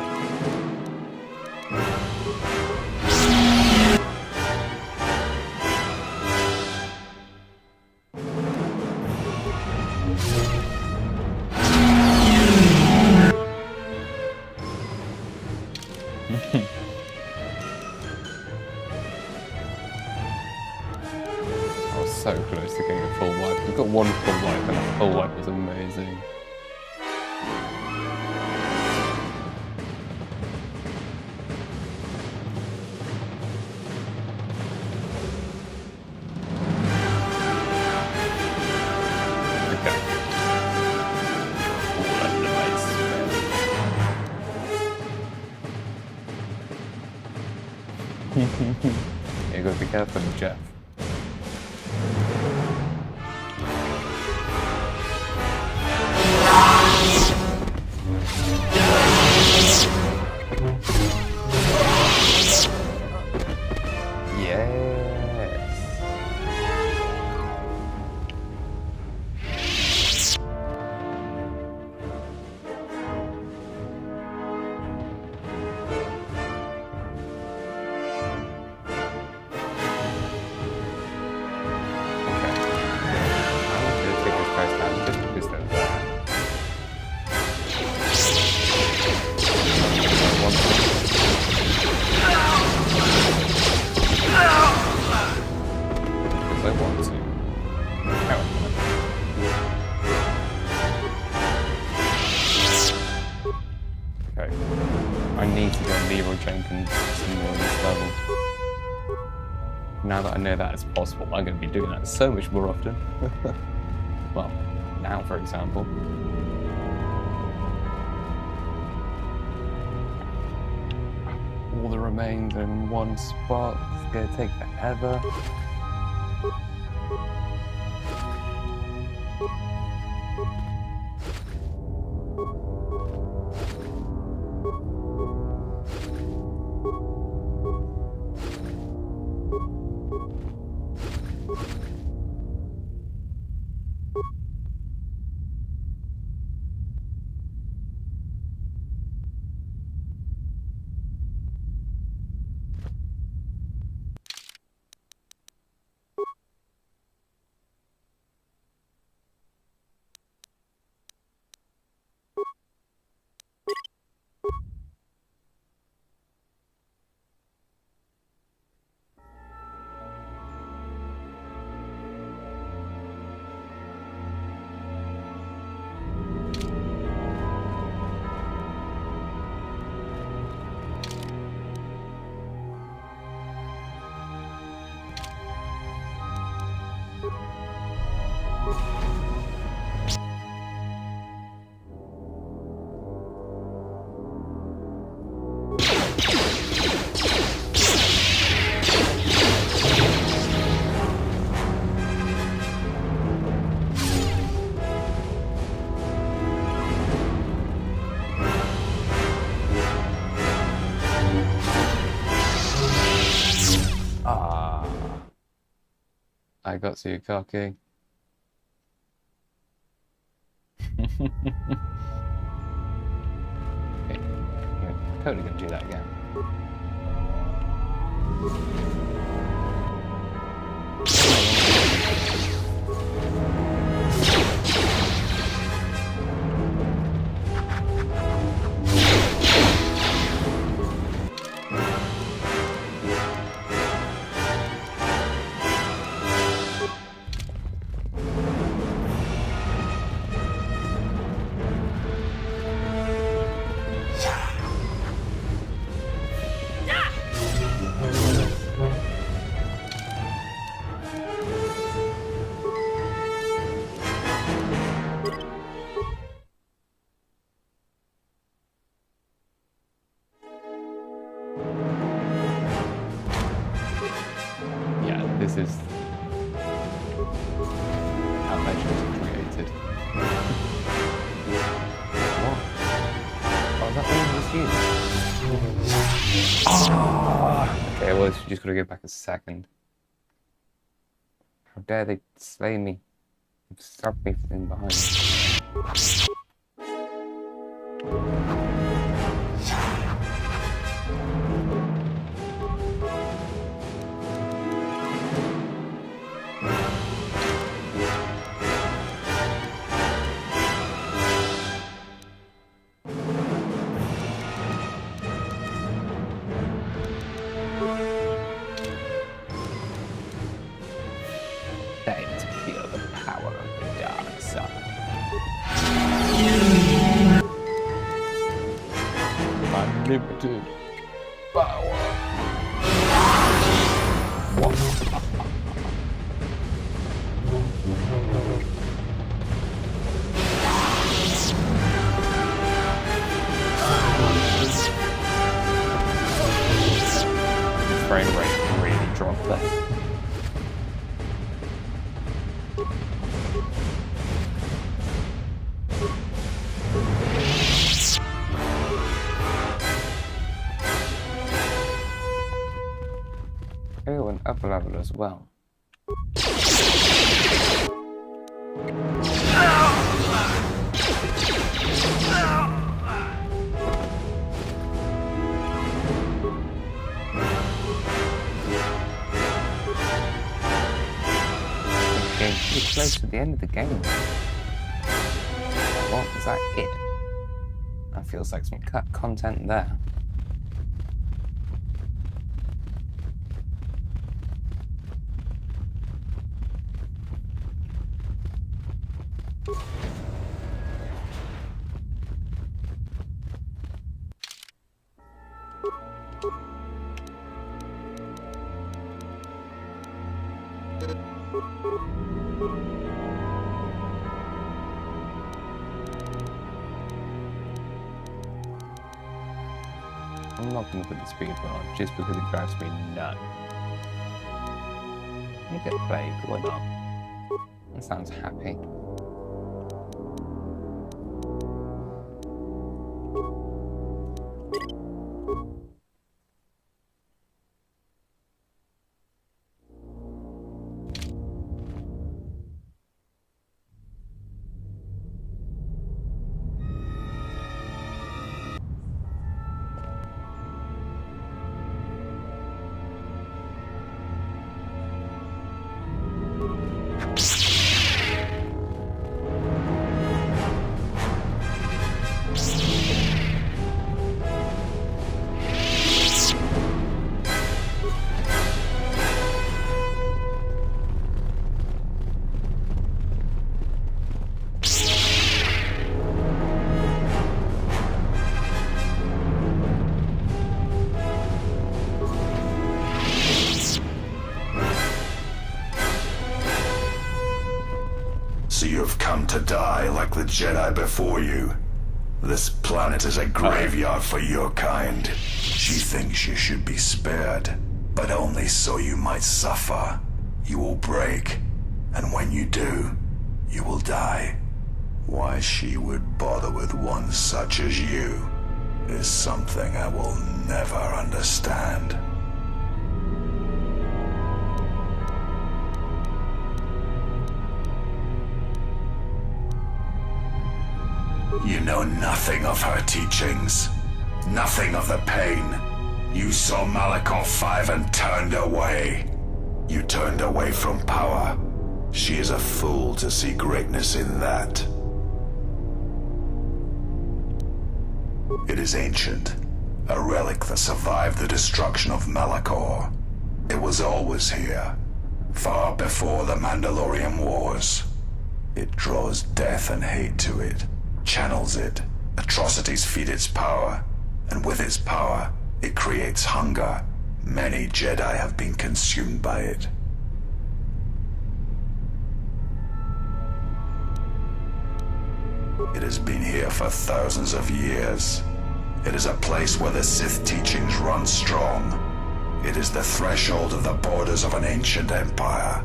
I was so close to getting a full wipe. We've got one full wipe, and that full wipe was amazing. Okay. Ooh, that's nice. You gotta be careful, Jeff. Now that I know that is possible, I'm going to be doing that so much more often. Well, now for example. All the remains in one spot, it's going to take forever. I got too cocky. Okay, I'm totally gonna do that again. This is how legends are created. What? Oh, is that all of this used? Oh! Okay, well, just gotta go back a second. How dare they slay me? They've stabbed me from behind. Time to feel the power of the dark side. Unlimited power. The frame rate really dropped there. Oh, and up a level as well. Getting pretty close to the end of the game. What was that it? That feels like some cut content there. I'm not going to put the speed on just because it drives me nuts. You get played, why not? That sounds happy. So you've come to die like the Jedi before you. This planet is a graveyard for your kind. She thinks you should be spared, but only so you might suffer. You will break, and when you do, you will die. Why she would bother with one such as you is something I will never understand. You know nothing of her teachings. Nothing of the pain. You saw Malachor 5 and turned away. You turned away from power. She is a fool to see greatness in that. It is ancient. A relic that survived the destruction of Malachor. It was always here. Far before the Mandalorian Wars. It draws death and hate to it. Channels it. Atrocities feed its power. And with its power, it creates hunger. Many Jedi have been consumed by it. It has been here for thousands of years. It is a place where the Sith teachings run strong. It is the threshold of the borders of an ancient empire.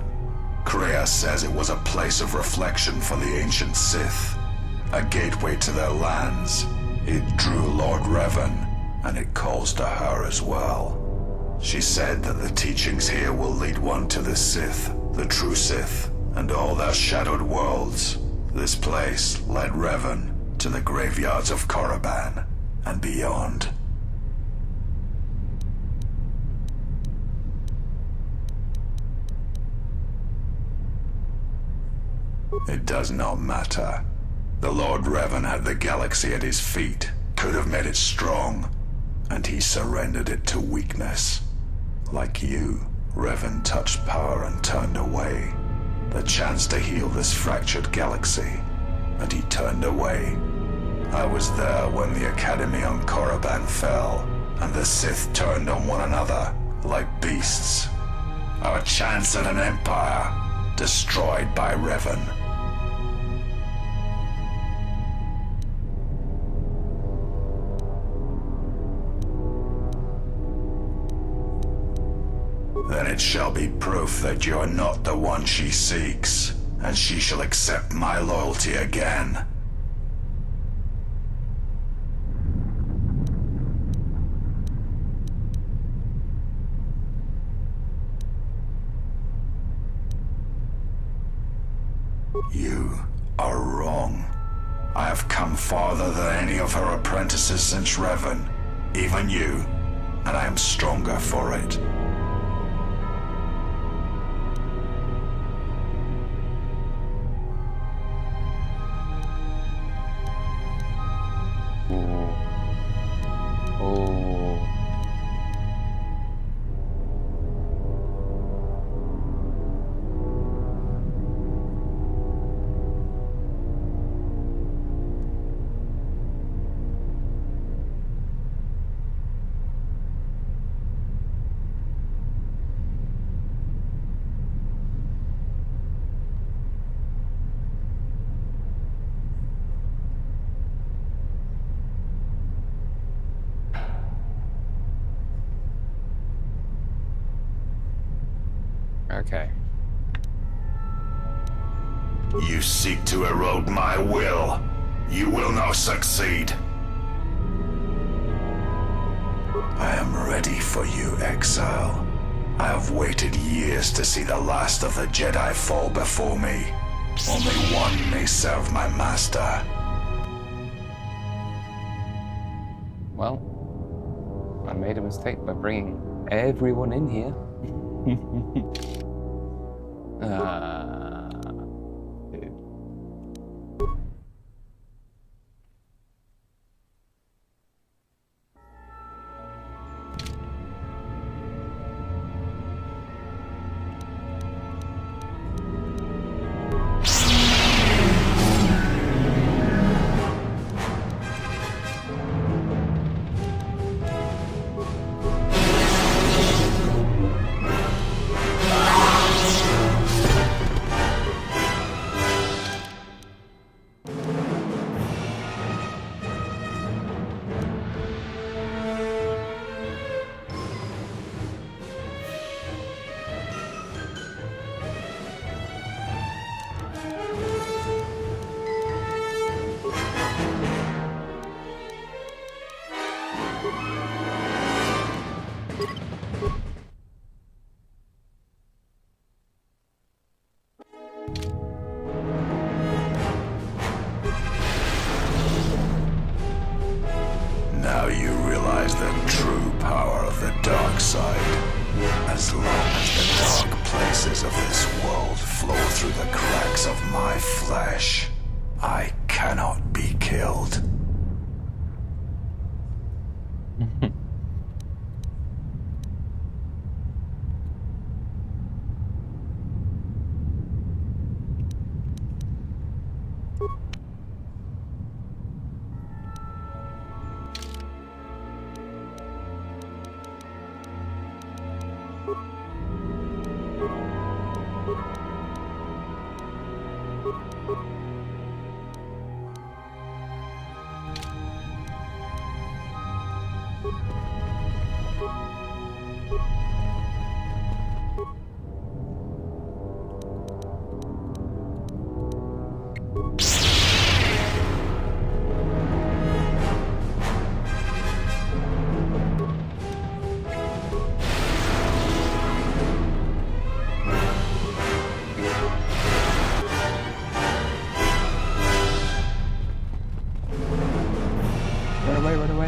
Kreia says it was a place of reflection for the ancient Sith, a gateway to their lands. It drew Lord Revan, and it calls to her as well. She said that the teachings here will lead one to the Sith, the true Sith, and all their shadowed worlds. This place led Revan to the graveyards of Korriban and beyond. It does not matter. The Lord Revan had the galaxy at his feet, could have made it strong, and he surrendered it to weakness. Like you, Revan touched power and turned away. The chance to heal this fractured galaxy, and he turned away. I was there when the Academy on Korriban fell, and the Sith turned on one another, like beasts. Our chance at an empire, destroyed by Revan. Then it shall be proof that you are not the one she seeks, and she shall accept my loyalty again. You are wrong. I have come farther than any of her apprentices since Revan, even you, and I am stronger for it. Okay. You seek to erode my will. You will not succeed. I am ready for you, exile. I have waited years to see the last of the Jedi fall before me. Only one may serve my master. Well, I made a mistake by bringing everyone in here. Dude. through the cracks of my flesh. I cannot be killed.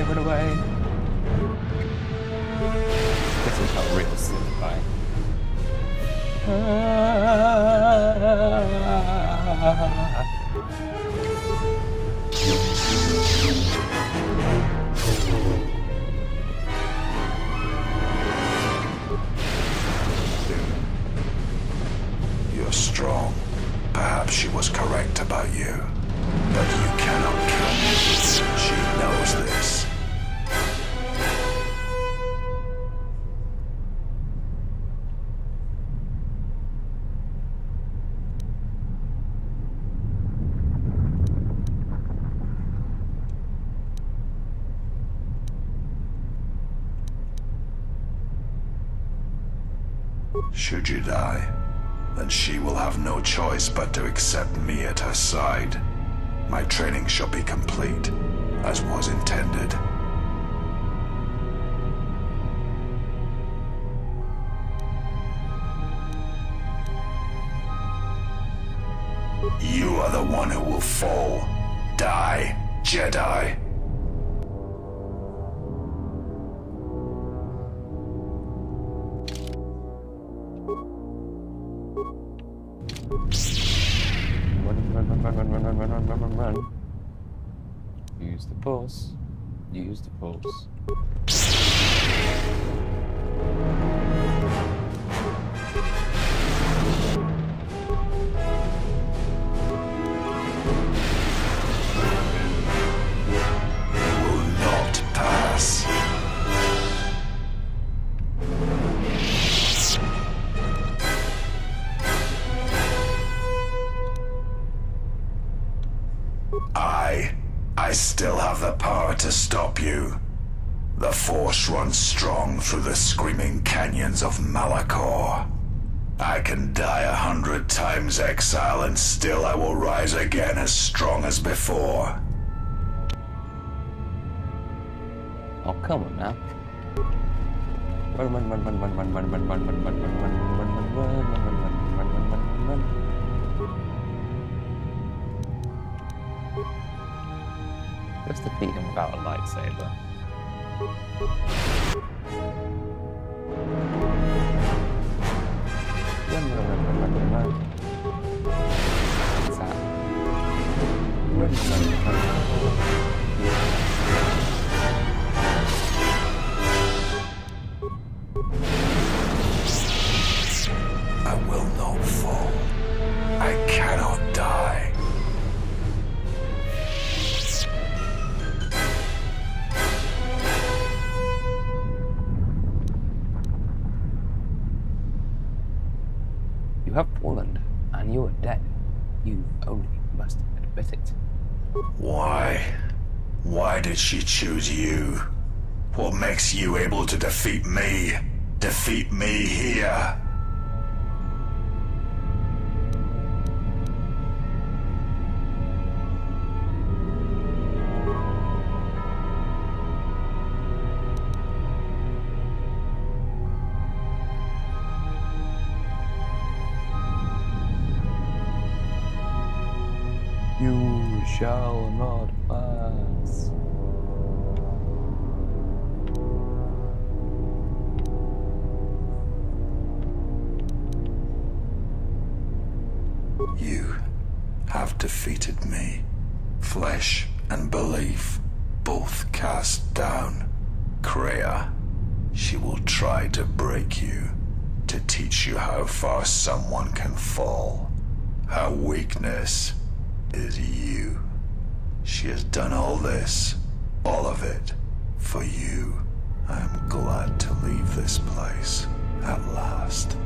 Run away. This is not real Sith, right? You're strong. Perhaps she was correct about you. But you cannot kill me. She knows this. Should you die, then she will have no choice but to accept me at her side. My training shall be complete, as was intended. You are the one who will fall. Die, Jedi. Run. Use the Force. Use the Force. Will not pass. I still have the power to stop you. The Force runs strong through the screaming canyons of Malachor. I can die 100 times, exile, and still I will rise again as strong as before. Oh, come on now. Run. Let's defeat him without a lightsaber. Run. What's that? Run. I will not fall. I cannot die. You have fallen, and you are dead. You only must admit it. Why? Why did she choose you? What makes you able to defeat me? Defeat me here? You shall not pass. You have defeated me. Flesh and belief both cast down. Kreia, she will try to break you, to teach you how far someone can fall. Her weakness is you. She has done all this, all of it, for you. I am glad to leave this place at last.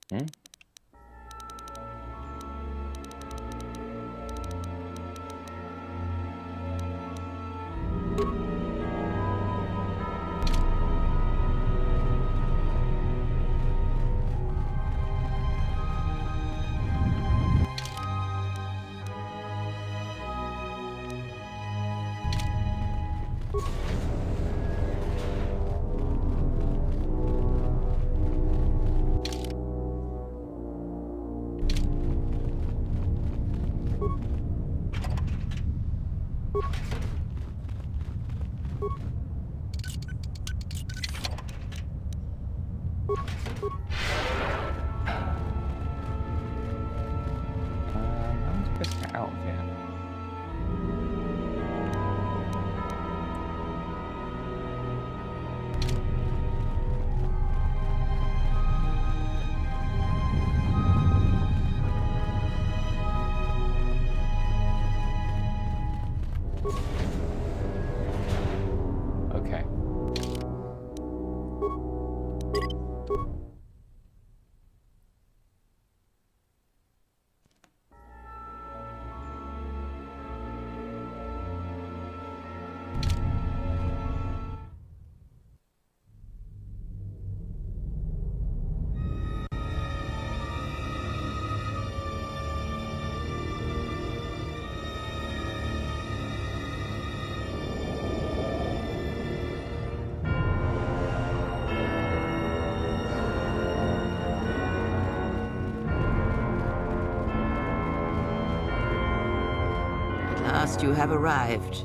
Hmm? I'm supposed to get out of here. Okay. At last you have arrived.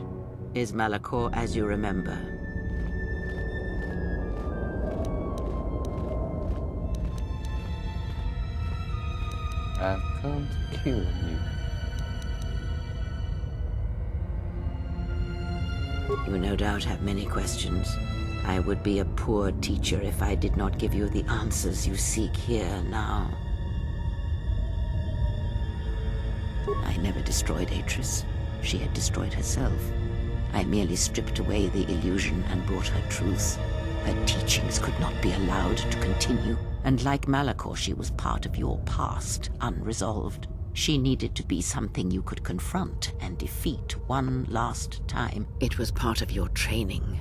Is Malachor as you remember? I've come to kill you. You no doubt have many questions. I would be a poor teacher if I did not give you the answers you seek here now. I never destroyed Atris. She had destroyed herself. I merely stripped away the illusion and brought her truth. Her teachings could not be allowed to continue. And like Malachor, she was part of your past, unresolved. She needed to be something you could confront and defeat one last time. It was part of your training.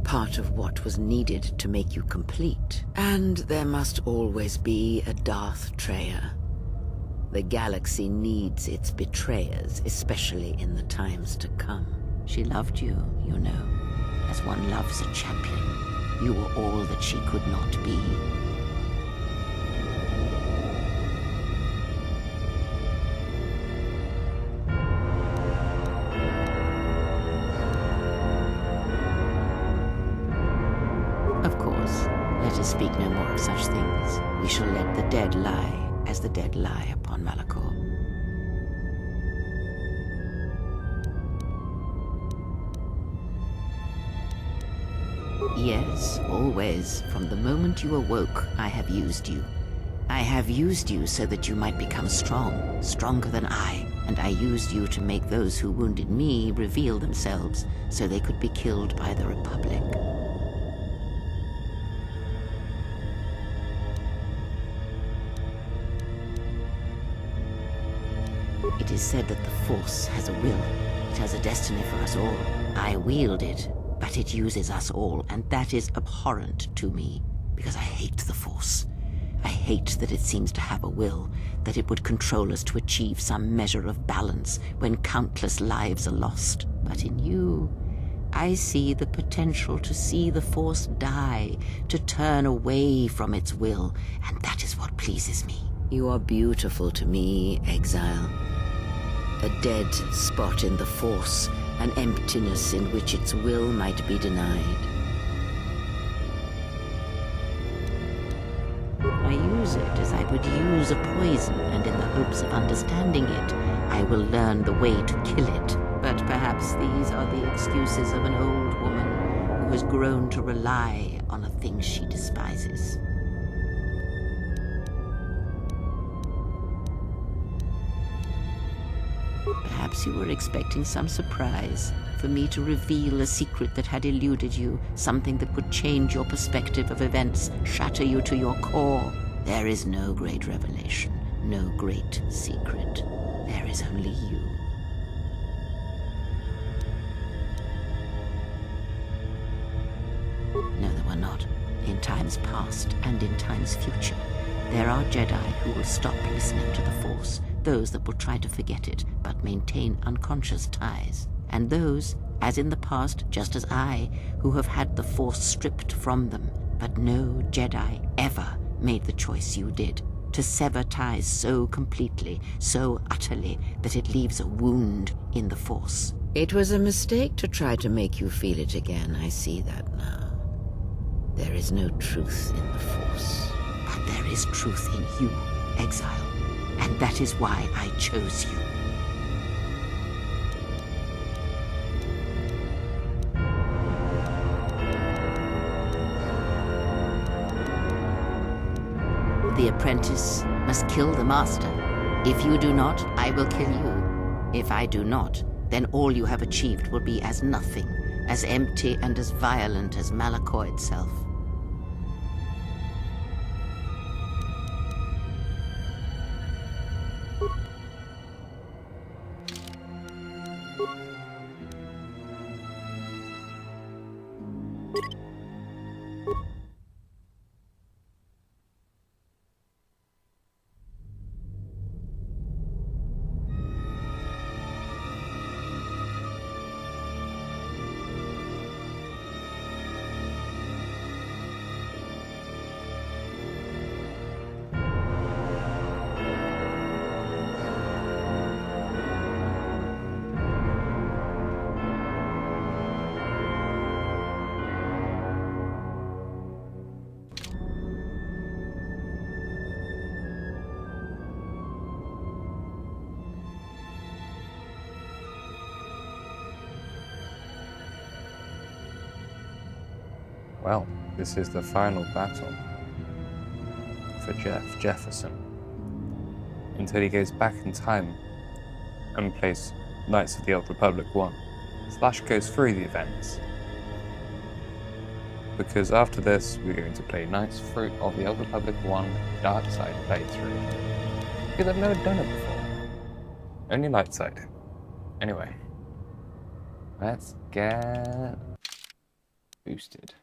Part of what was needed to make you complete. And there must always be a Darth Treya. The galaxy needs its betrayers, especially in the times to come. She loved you, you know, as one loves a champion. You were all that she could not be. Of course, let us speak no more of such things. We shall let the dead lie as the dead lie upon Malachor. Yes, always. From the moment you awoke, I have used you. I have used you so that you might become strong, stronger than I. And I used you to make those who wounded me reveal themselves so they could be killed by the Republic. It is said that the Force has a will. It has a destiny for us all. I wield it, but it uses us all, and that is abhorrent to me, because I hate the Force. I hate that it seems to have a will, that it would control us to achieve some measure of balance when countless lives are lost. But in you, I see the potential to see the Force die, to turn away from its will, and that is what pleases me. You are beautiful to me, Exile. A dead spot in the Force, an emptiness in which its will might be denied. I use it as I would use a poison, and in the hopes of understanding it, I will learn the way to kill it. But perhaps these are the excuses of an old woman who has grown to rely on a thing she despises. Perhaps you were expecting some surprise, for me to reveal a secret that had eluded you, something that would change your perspective of events, shatter you to your core. There is no great revelation, no great secret. There is only you. No, there were not. In times past and in times future, there are Jedi who will stop listening to the Force, those that will try to forget it, but maintain unconscious ties. And those, as in the past, just as I, who have had the Force stripped from them. But no Jedi ever made the choice you did, to sever ties so completely, so utterly, that it leaves a wound in the Force. It was a mistake to try to make you feel it again, I see that now. There is no truth in the Force, but there is truth in you, Exile. And that is why I chose you. The apprentice must kill the master. If you do not, I will kill you. If I do not, then all you have achieved will be as nothing, as empty and as violent as Malachor itself. Well, this is the final battle for Jefferson, until he goes back in time and plays Knights of the Old Republic 1. Slash goes through the events, because after this we're going to play Knights of the Old Republic 1 Dark Side playthrough, because I've never done it before, only Light Side. Anyway, let's get boosted.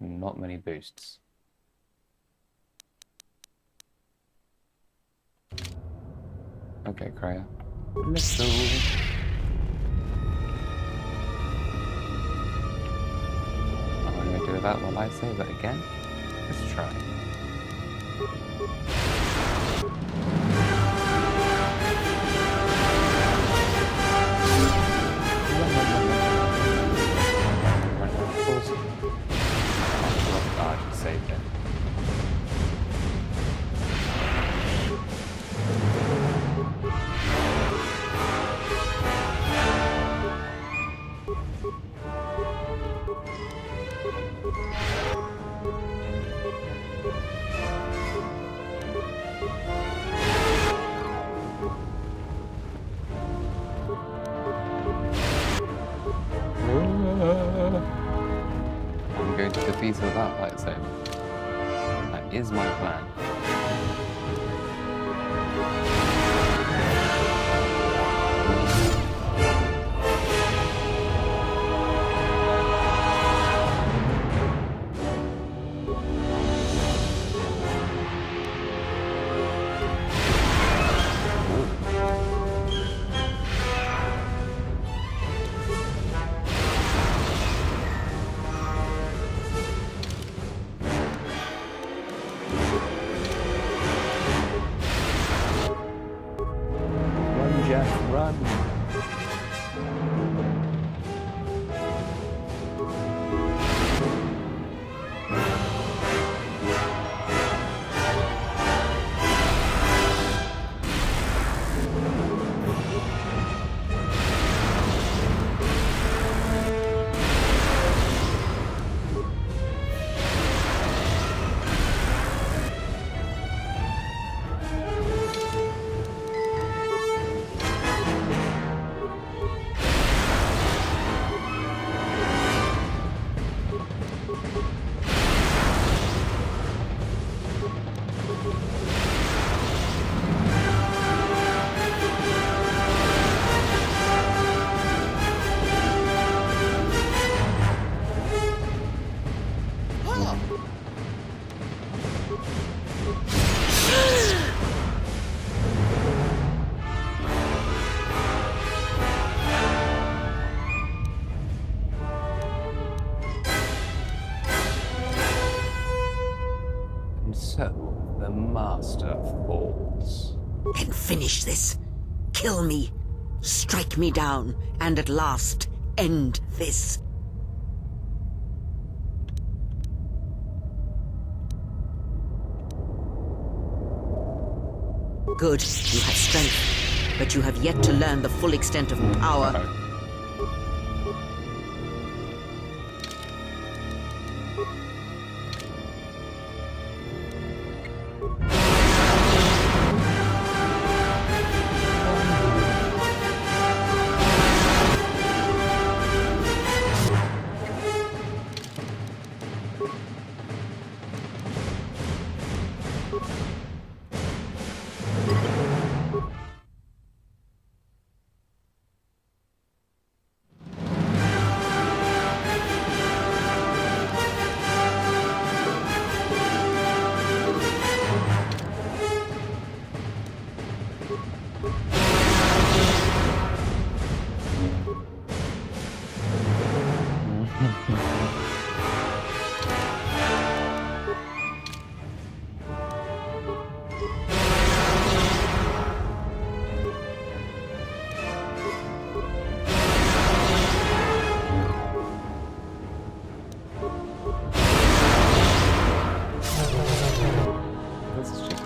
Not many boosts. Okay, Kreia. Let's go. Am I going to do without my lightsaber again? Let's try. Saved it. defeat her with that lightsaber. That is my plan. Run. So, the Master falls. Then finish this. Kill me. Strike me down. And at last, end this. Good. You have strength. But you have yet to learn the full extent of power. Just joking.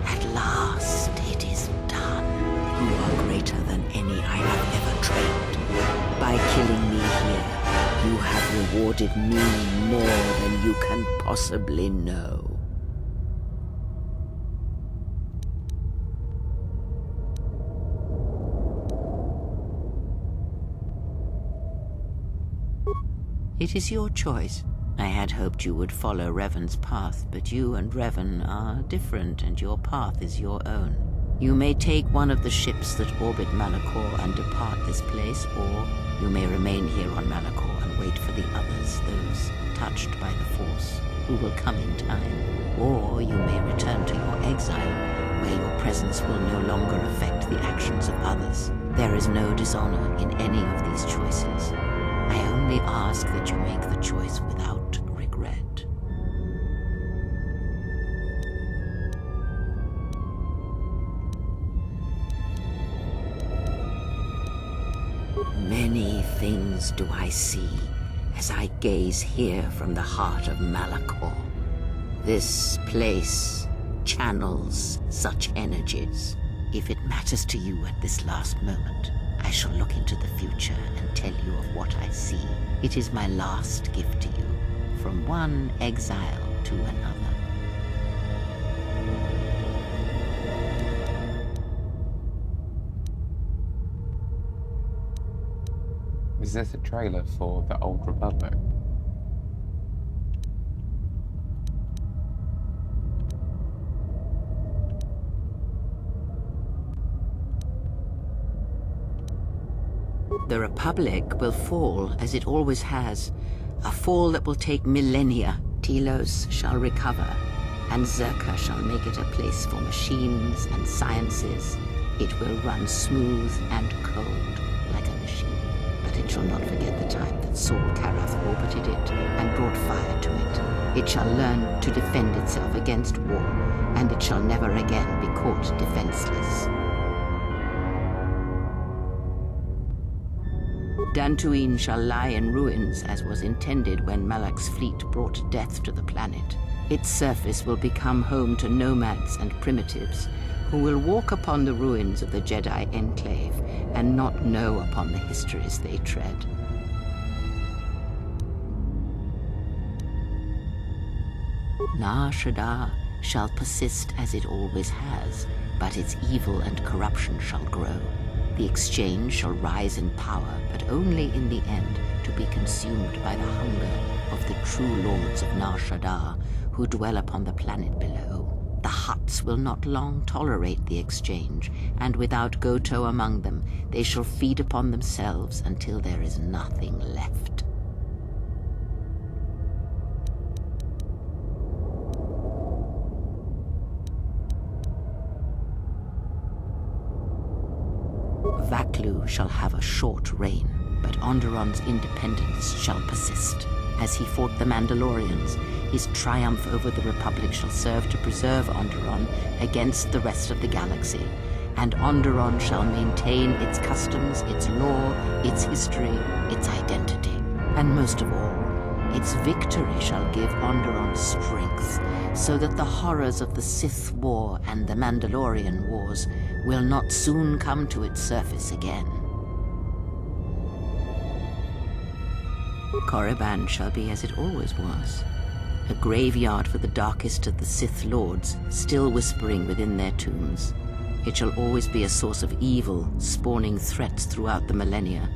At last, it is done. You are greater than any I have ever trained. By killing me here, you have rewarded me more than you can possibly know. It is your choice. I had hoped you would follow Revan's path, but you and Revan are different, and your path is your own. You may take one of the ships that orbit Malachor and depart this place, or you may remain here on Malachor and wait for the others, those touched by the Force, who will come in time. Or you may return to your exile, where your presence will no longer affect the actions of others. There is no dishonor in any of these choices. I only ask that you make the choice without regret. Many things do I see as I gaze here from the heart of Malachor. This place channels such energies. If it matters to you at this last moment, I shall look into the future and tell you of what I see. It is my last gift to you, from one exile to another. Is this a trailer for the Old Republic? The Republic will fall as it always has, a fall that will take millennia. Telos shall recover, and Zerka shall make it a place for machines and sciences. It will run smooth and cold like a machine. But it shall not forget the time that Saul Karath orbited it and brought fire to it. It shall learn to defend itself against war, and it shall never again be caught defenseless. Dantooine shall lie in ruins as was intended when Malak's fleet brought death to the planet. Its surface will become home to nomads and primitives who will walk upon the ruins of the Jedi Enclave and not know upon the histories they tread. Nar Shaddaa shall persist as it always has, but its evil and corruption shall grow. The exchange shall rise in power, but only in the end to be consumed by the hunger of the true lords of Nar Shaddaa who dwell upon the planet below. The Hutts will not long tolerate the exchange, and without Kotor among them, they shall feed upon themselves until there is nothing left. Vaklu shall have a short reign, but Onderon's independence shall persist. As he fought the Mandalorians, his triumph over the Republic shall serve to preserve Onderon against the rest of the galaxy, and Onderon shall maintain its customs, its law, its history, its identity. And most of all, its victory shall give Onderon strength, so that the horrors of the Sith War and the Mandalorian Wars will not soon come to its surface again. Korriban shall be as it always was, a graveyard for the darkest of the Sith Lords, still whispering within their tombs. It shall always be a source of evil, spawning threats throughout the millennia.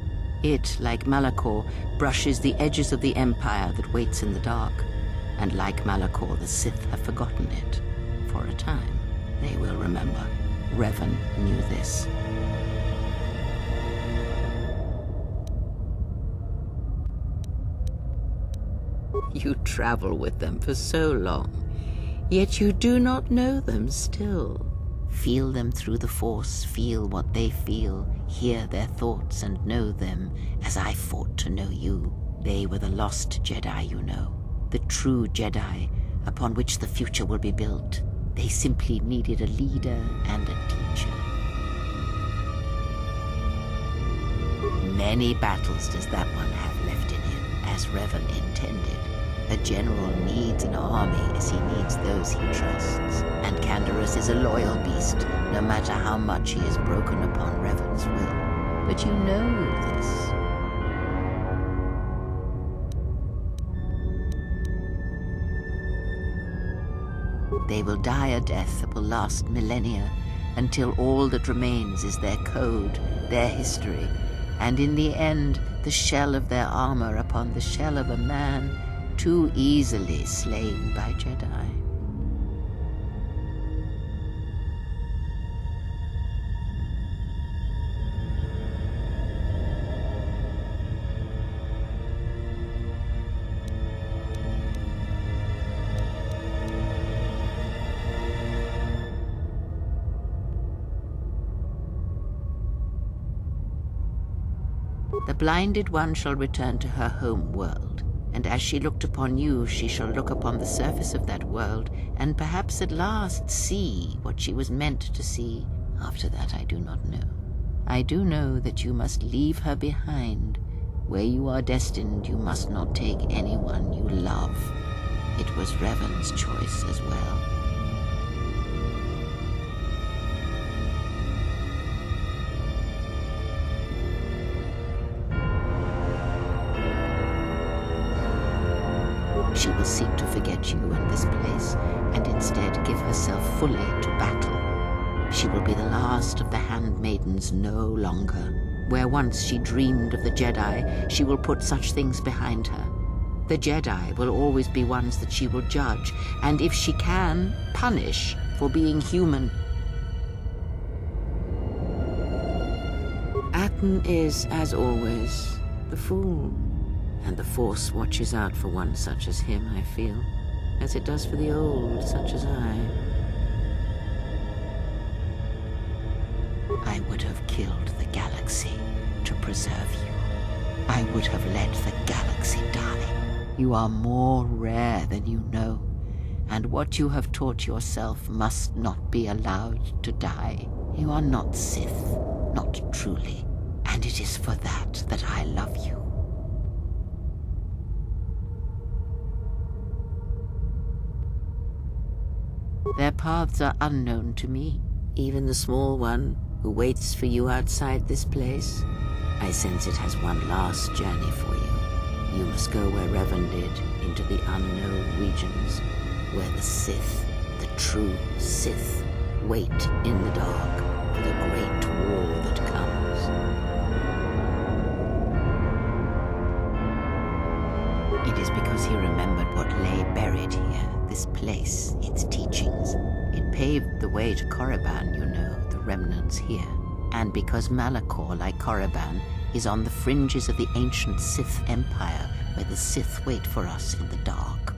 It, like Malachor, brushes the edges of the Empire that waits in the dark, and like Malachor, the Sith have forgotten it. For a time, they will remember. Revan knew this. You travel with them for so long, yet you do not know them still. Feel them through the Force, feel what they feel, hear their thoughts and know them, as I fought to know you. They were the lost Jedi, you know, the true Jedi, upon which the future will be built. They simply needed a leader and a teacher. Many battles does that one have left in him, as Revan intended. A general needs an army as he needs those he trusts, and Canderous is a loyal beast, no matter how much he is broken upon Revan's will. But you know this. They will die a death that will last millennia, until all that remains is their code, their history, and in the end, the shell of their armor upon the shell of a man too easily slain by Jedi. The blinded one shall return to her home world, and as she looked upon you, she shall look upon the surface of that world, and perhaps at last see what she was meant to see. After that I do not know. I do know that you must leave her behind. Where you are destined, you must not take anyone you love. It was Revan's choice as well. She will seek to forget you and this place, and instead give herself fully to battle. She will be the last of the handmaidens no longer. Where once she dreamed of the Jedi, she will put such things behind her. The Jedi will always be ones that she will judge, and if she can, punish for being human. Atten is, as always, the fool. And the Force watches out for one such as him, I feel, as it does for the old such as I. I would have killed the galaxy to preserve you. I would have let the galaxy die. You are more rare than you know, and what you have taught yourself must not be allowed to die. You are not Sith, not truly, and it is for that that I love you. Their paths are unknown to me, even the small one who waits for you outside this place. I sense it has one last journey for you. You must go where Revan did, into the unknown regions, where the Sith, the true Sith, wait in the dark for the great war that comes. It is because he remembered what lay buried here, this place, its teachings. It paved the way to Korriban, you know, the remnants here. And because Malachor, like Korriban, is on the fringes of the ancient Sith Empire, where the Sith wait for us in the dark.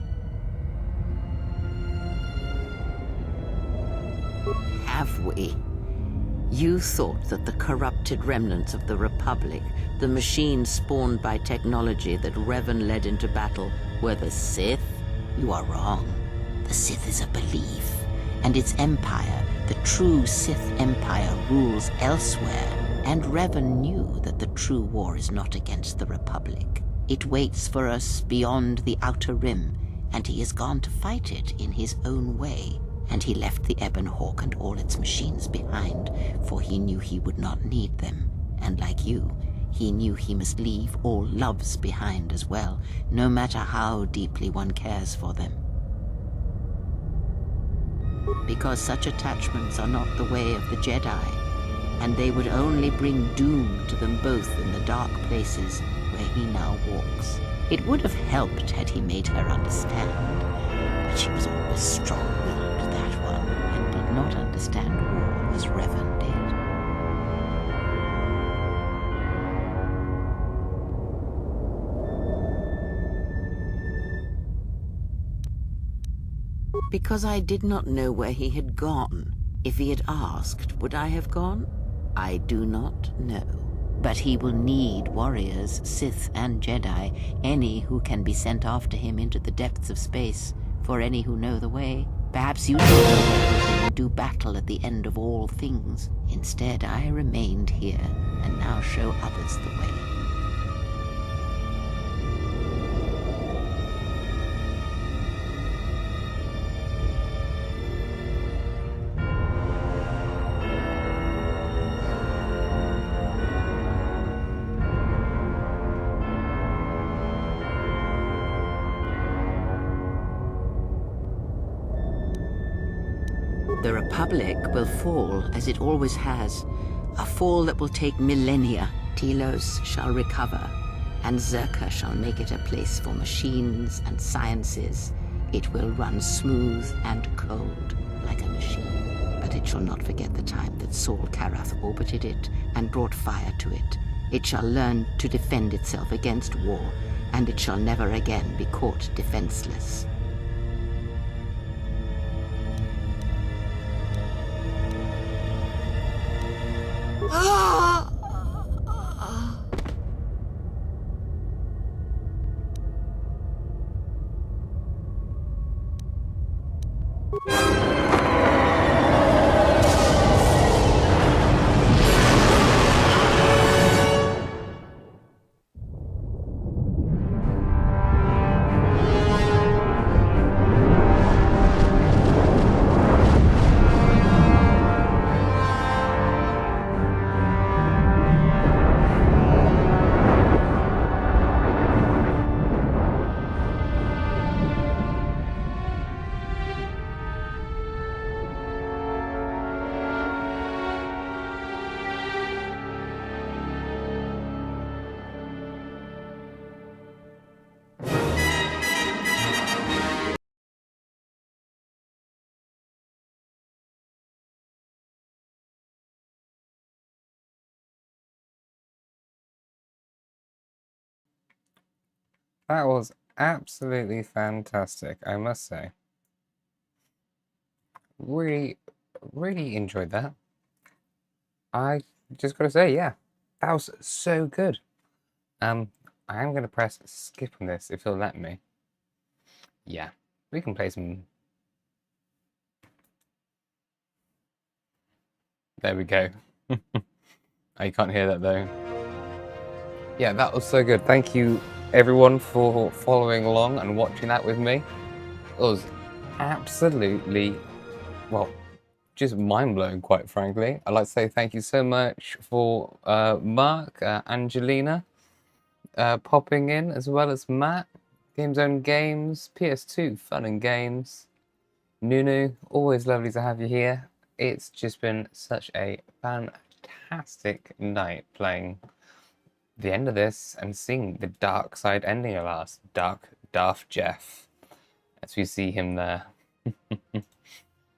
Have we? You thought that the corrupted remnants of the Republic, the machines spawned by technology that Revan led into battle, were the Sith? You are wrong. The Sith is a belief, and its empire, the true Sith Empire, rules elsewhere, and Revan knew that the true war is not against the Republic. It waits for us beyond the Outer Rim, and he has gone to fight it in his own way. And he left the Ebon Hawk and all its machines behind, for he knew he would not need them. And like you, he knew he must leave all loves behind as well, no matter how deeply one cares for them. Because such attachments are not the way of the Jedi, and they would only bring doom to them both in the dark places where he now walks. It would have helped had he made her understand, but she was always strong-willed, that one, and did not understand war as Revan did. Because I did not know where he had gone. If he had asked, would I have gone? I do not know. But he will need warriors, Sith and Jedi, any who can be sent after him into the depths of space, for any who know the way. Perhaps you told him and do battle at the end of all things. Instead, I remained here, and now show others the way. The Republic will fall, as it always has. A fall that will take millennia. Telos shall recover, and Zerka shall make it a place for machines and sciences. It will run smooth and cold, like a machine. But it shall not forget the time that Saul Karath orbited it and brought fire to it. It shall learn to defend itself against war, and it shall never again be caught defenseless. That was absolutely fantastic, I must say. Really, really enjoyed that. I just gotta say, yeah, that was so good. I am gonna press skip on this if it'll let me. Yeah, we can play some. There we go. I can't hear that though. Yeah, that was so good. Thank you everyone for following along and watching that with me. It was absolutely, well, just mind-blowing, quite frankly. I'd like to say thank you so much for Mark, Angelina, popping in, as well as Matt, Game Zone Games, PS2 Fun and Games, Nunu, always lovely to have you here. It's just been such a fantastic night playing the end of this and seeing the dark side ending at last. Darth Jeff, as we see him there.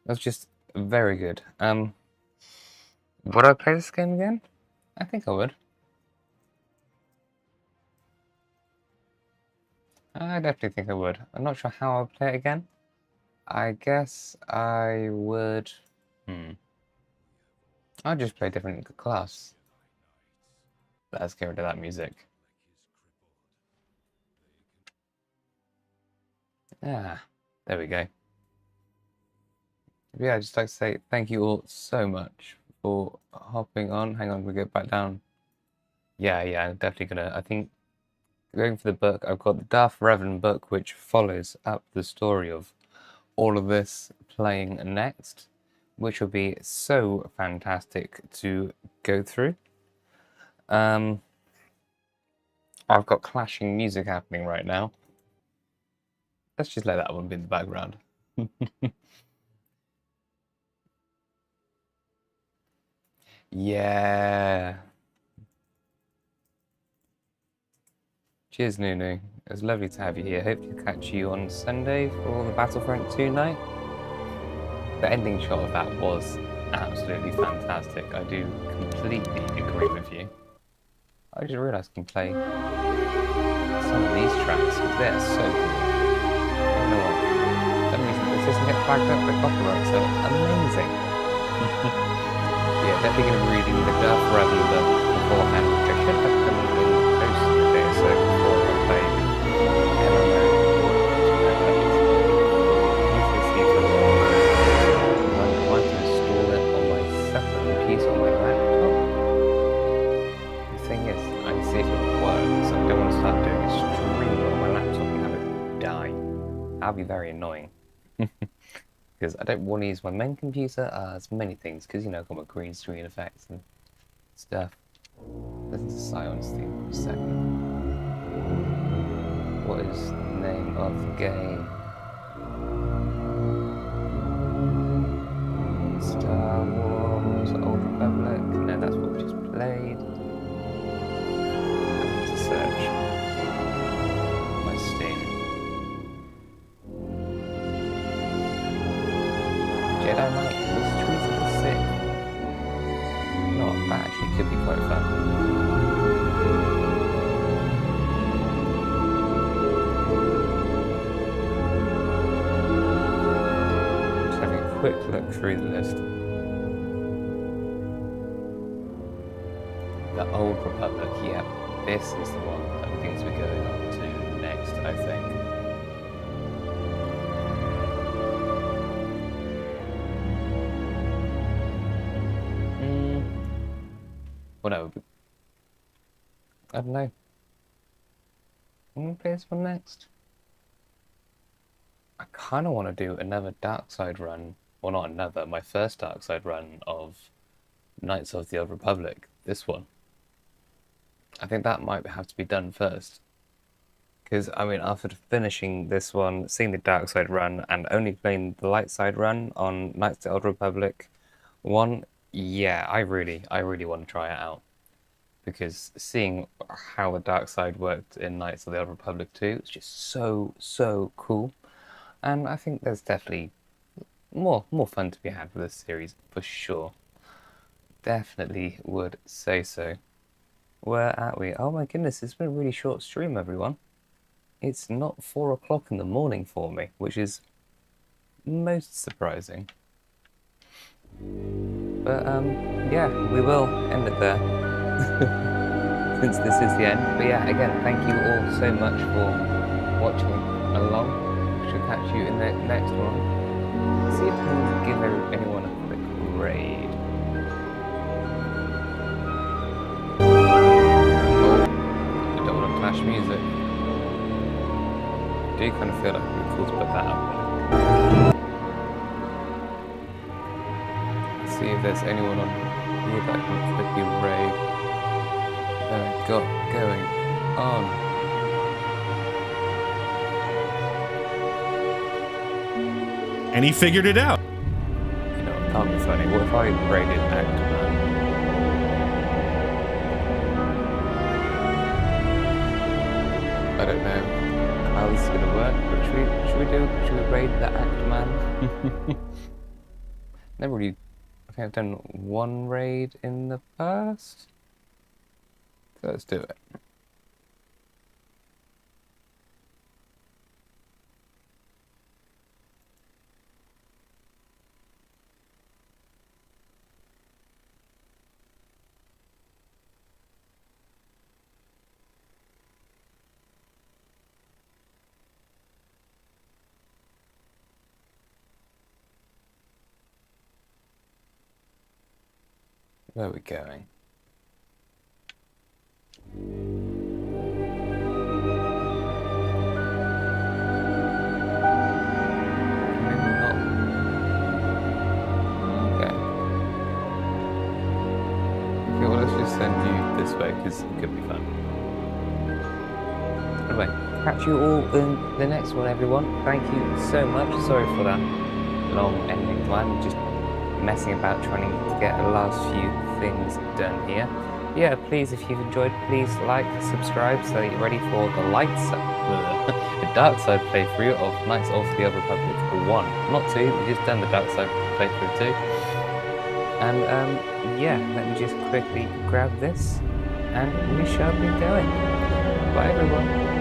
That's just very good. Would I play this game again? I think I would. I definitely think I would. I'm not sure how I'll play it again. I guess I would... I'll just play a different class. Let's get rid of that music. Ah, there we go. Yeah, I'd just like to say thank you all so much for hopping on. Hang on, we'll get back down. Yeah, I'm definitely gonna, I think, going for the book, I've got the Darth Revan book, which follows up the story of all of this playing next, which will be so fantastic to go through. I've got clashing music happening right now. Let's just let that one be in the background. Yeah. Cheers, Nunu. It was lovely to have you here. Hope to catch you on Sunday for the Battlefront 2 night. The ending shot of that was absolutely fantastic. I do completely agree with you. I just realised I can play some of these tracks because they're so cool. You know what? For some reason this doesn't get flagged up for copyright, so amazing. Yeah, definitely going to be reading the Darth Revan book beforehand, which I should have come in post a day or so before I played MMO. I want to install it on my separate piece on my laptop. The thing is, I can see if it works. I don't want to start doing a stream on my laptop and have it die. That'd be very annoying. Because I don't want to use my main computer as many things, because, you know, I've got my green screen effects and stuff. Listen to Silence theme for a second. What is the name of the game? Star Wars, Old Republic. No, that's what we just played. I need to search my Steam. Jedi Knight Mysteries of the Sith. No, that actually could be quite fun. Just having a quick look through the list. The Old Republic, yeah. This is the one that we're going to be going on to next, I think. Well, no, I don't know. I'm going to play this one next. I kind of want to do another Dark Side run. Well, not another, my first Dark Side run of Knights of the Old Republic. This one. I think that might have to be done first. Because, I mean, after finishing this one, seeing the Dark Side run, and only playing the Light Side run on Knights of the Old Republic 1, yeah, I really want to try it out. Because seeing how the dark side worked in Knights of the Old Republic 2, it's just so cool. And I think there's definitely more fun to be had with this series, for sure. Definitely would say so. Where are we? Oh my goodness, it's been a really short stream, everyone. it's not 4 o'clock in the morning for me, which is most surprising. But yeah, we will end it there. Since this is the end. But yeah, again, thank you all so much for watching along. Should catch you in the next one. See if I can give anyone a quick raid. I don't want to clash music. I do kind of feel like it'd be cool to put that up there. See if there's anyone on here that can quickly raid. Got going on. And he figured it out. You know, it can't be funny. What if I raided Actman? I don't know how this is gonna work, but should we raid the Actman? Never really. I think I've done one raid in the past. So let's do it. Where are we going? Maybe not. Okay. Okay, well, let's just send you this way because it could be fun. Anyway, catch you all in the next one, everyone. Thank you so much. Sorry for that long ending one. Just messing about trying to get the last few things done here. Yeah, please, if you've enjoyed, please like, subscribe so that you're ready for the the dark side playthrough of Knights of the Old Republic 1. Not 2, we've just done the dark side playthrough 2. And yeah, let me just quickly grab this and we shall be going. Bye everyone.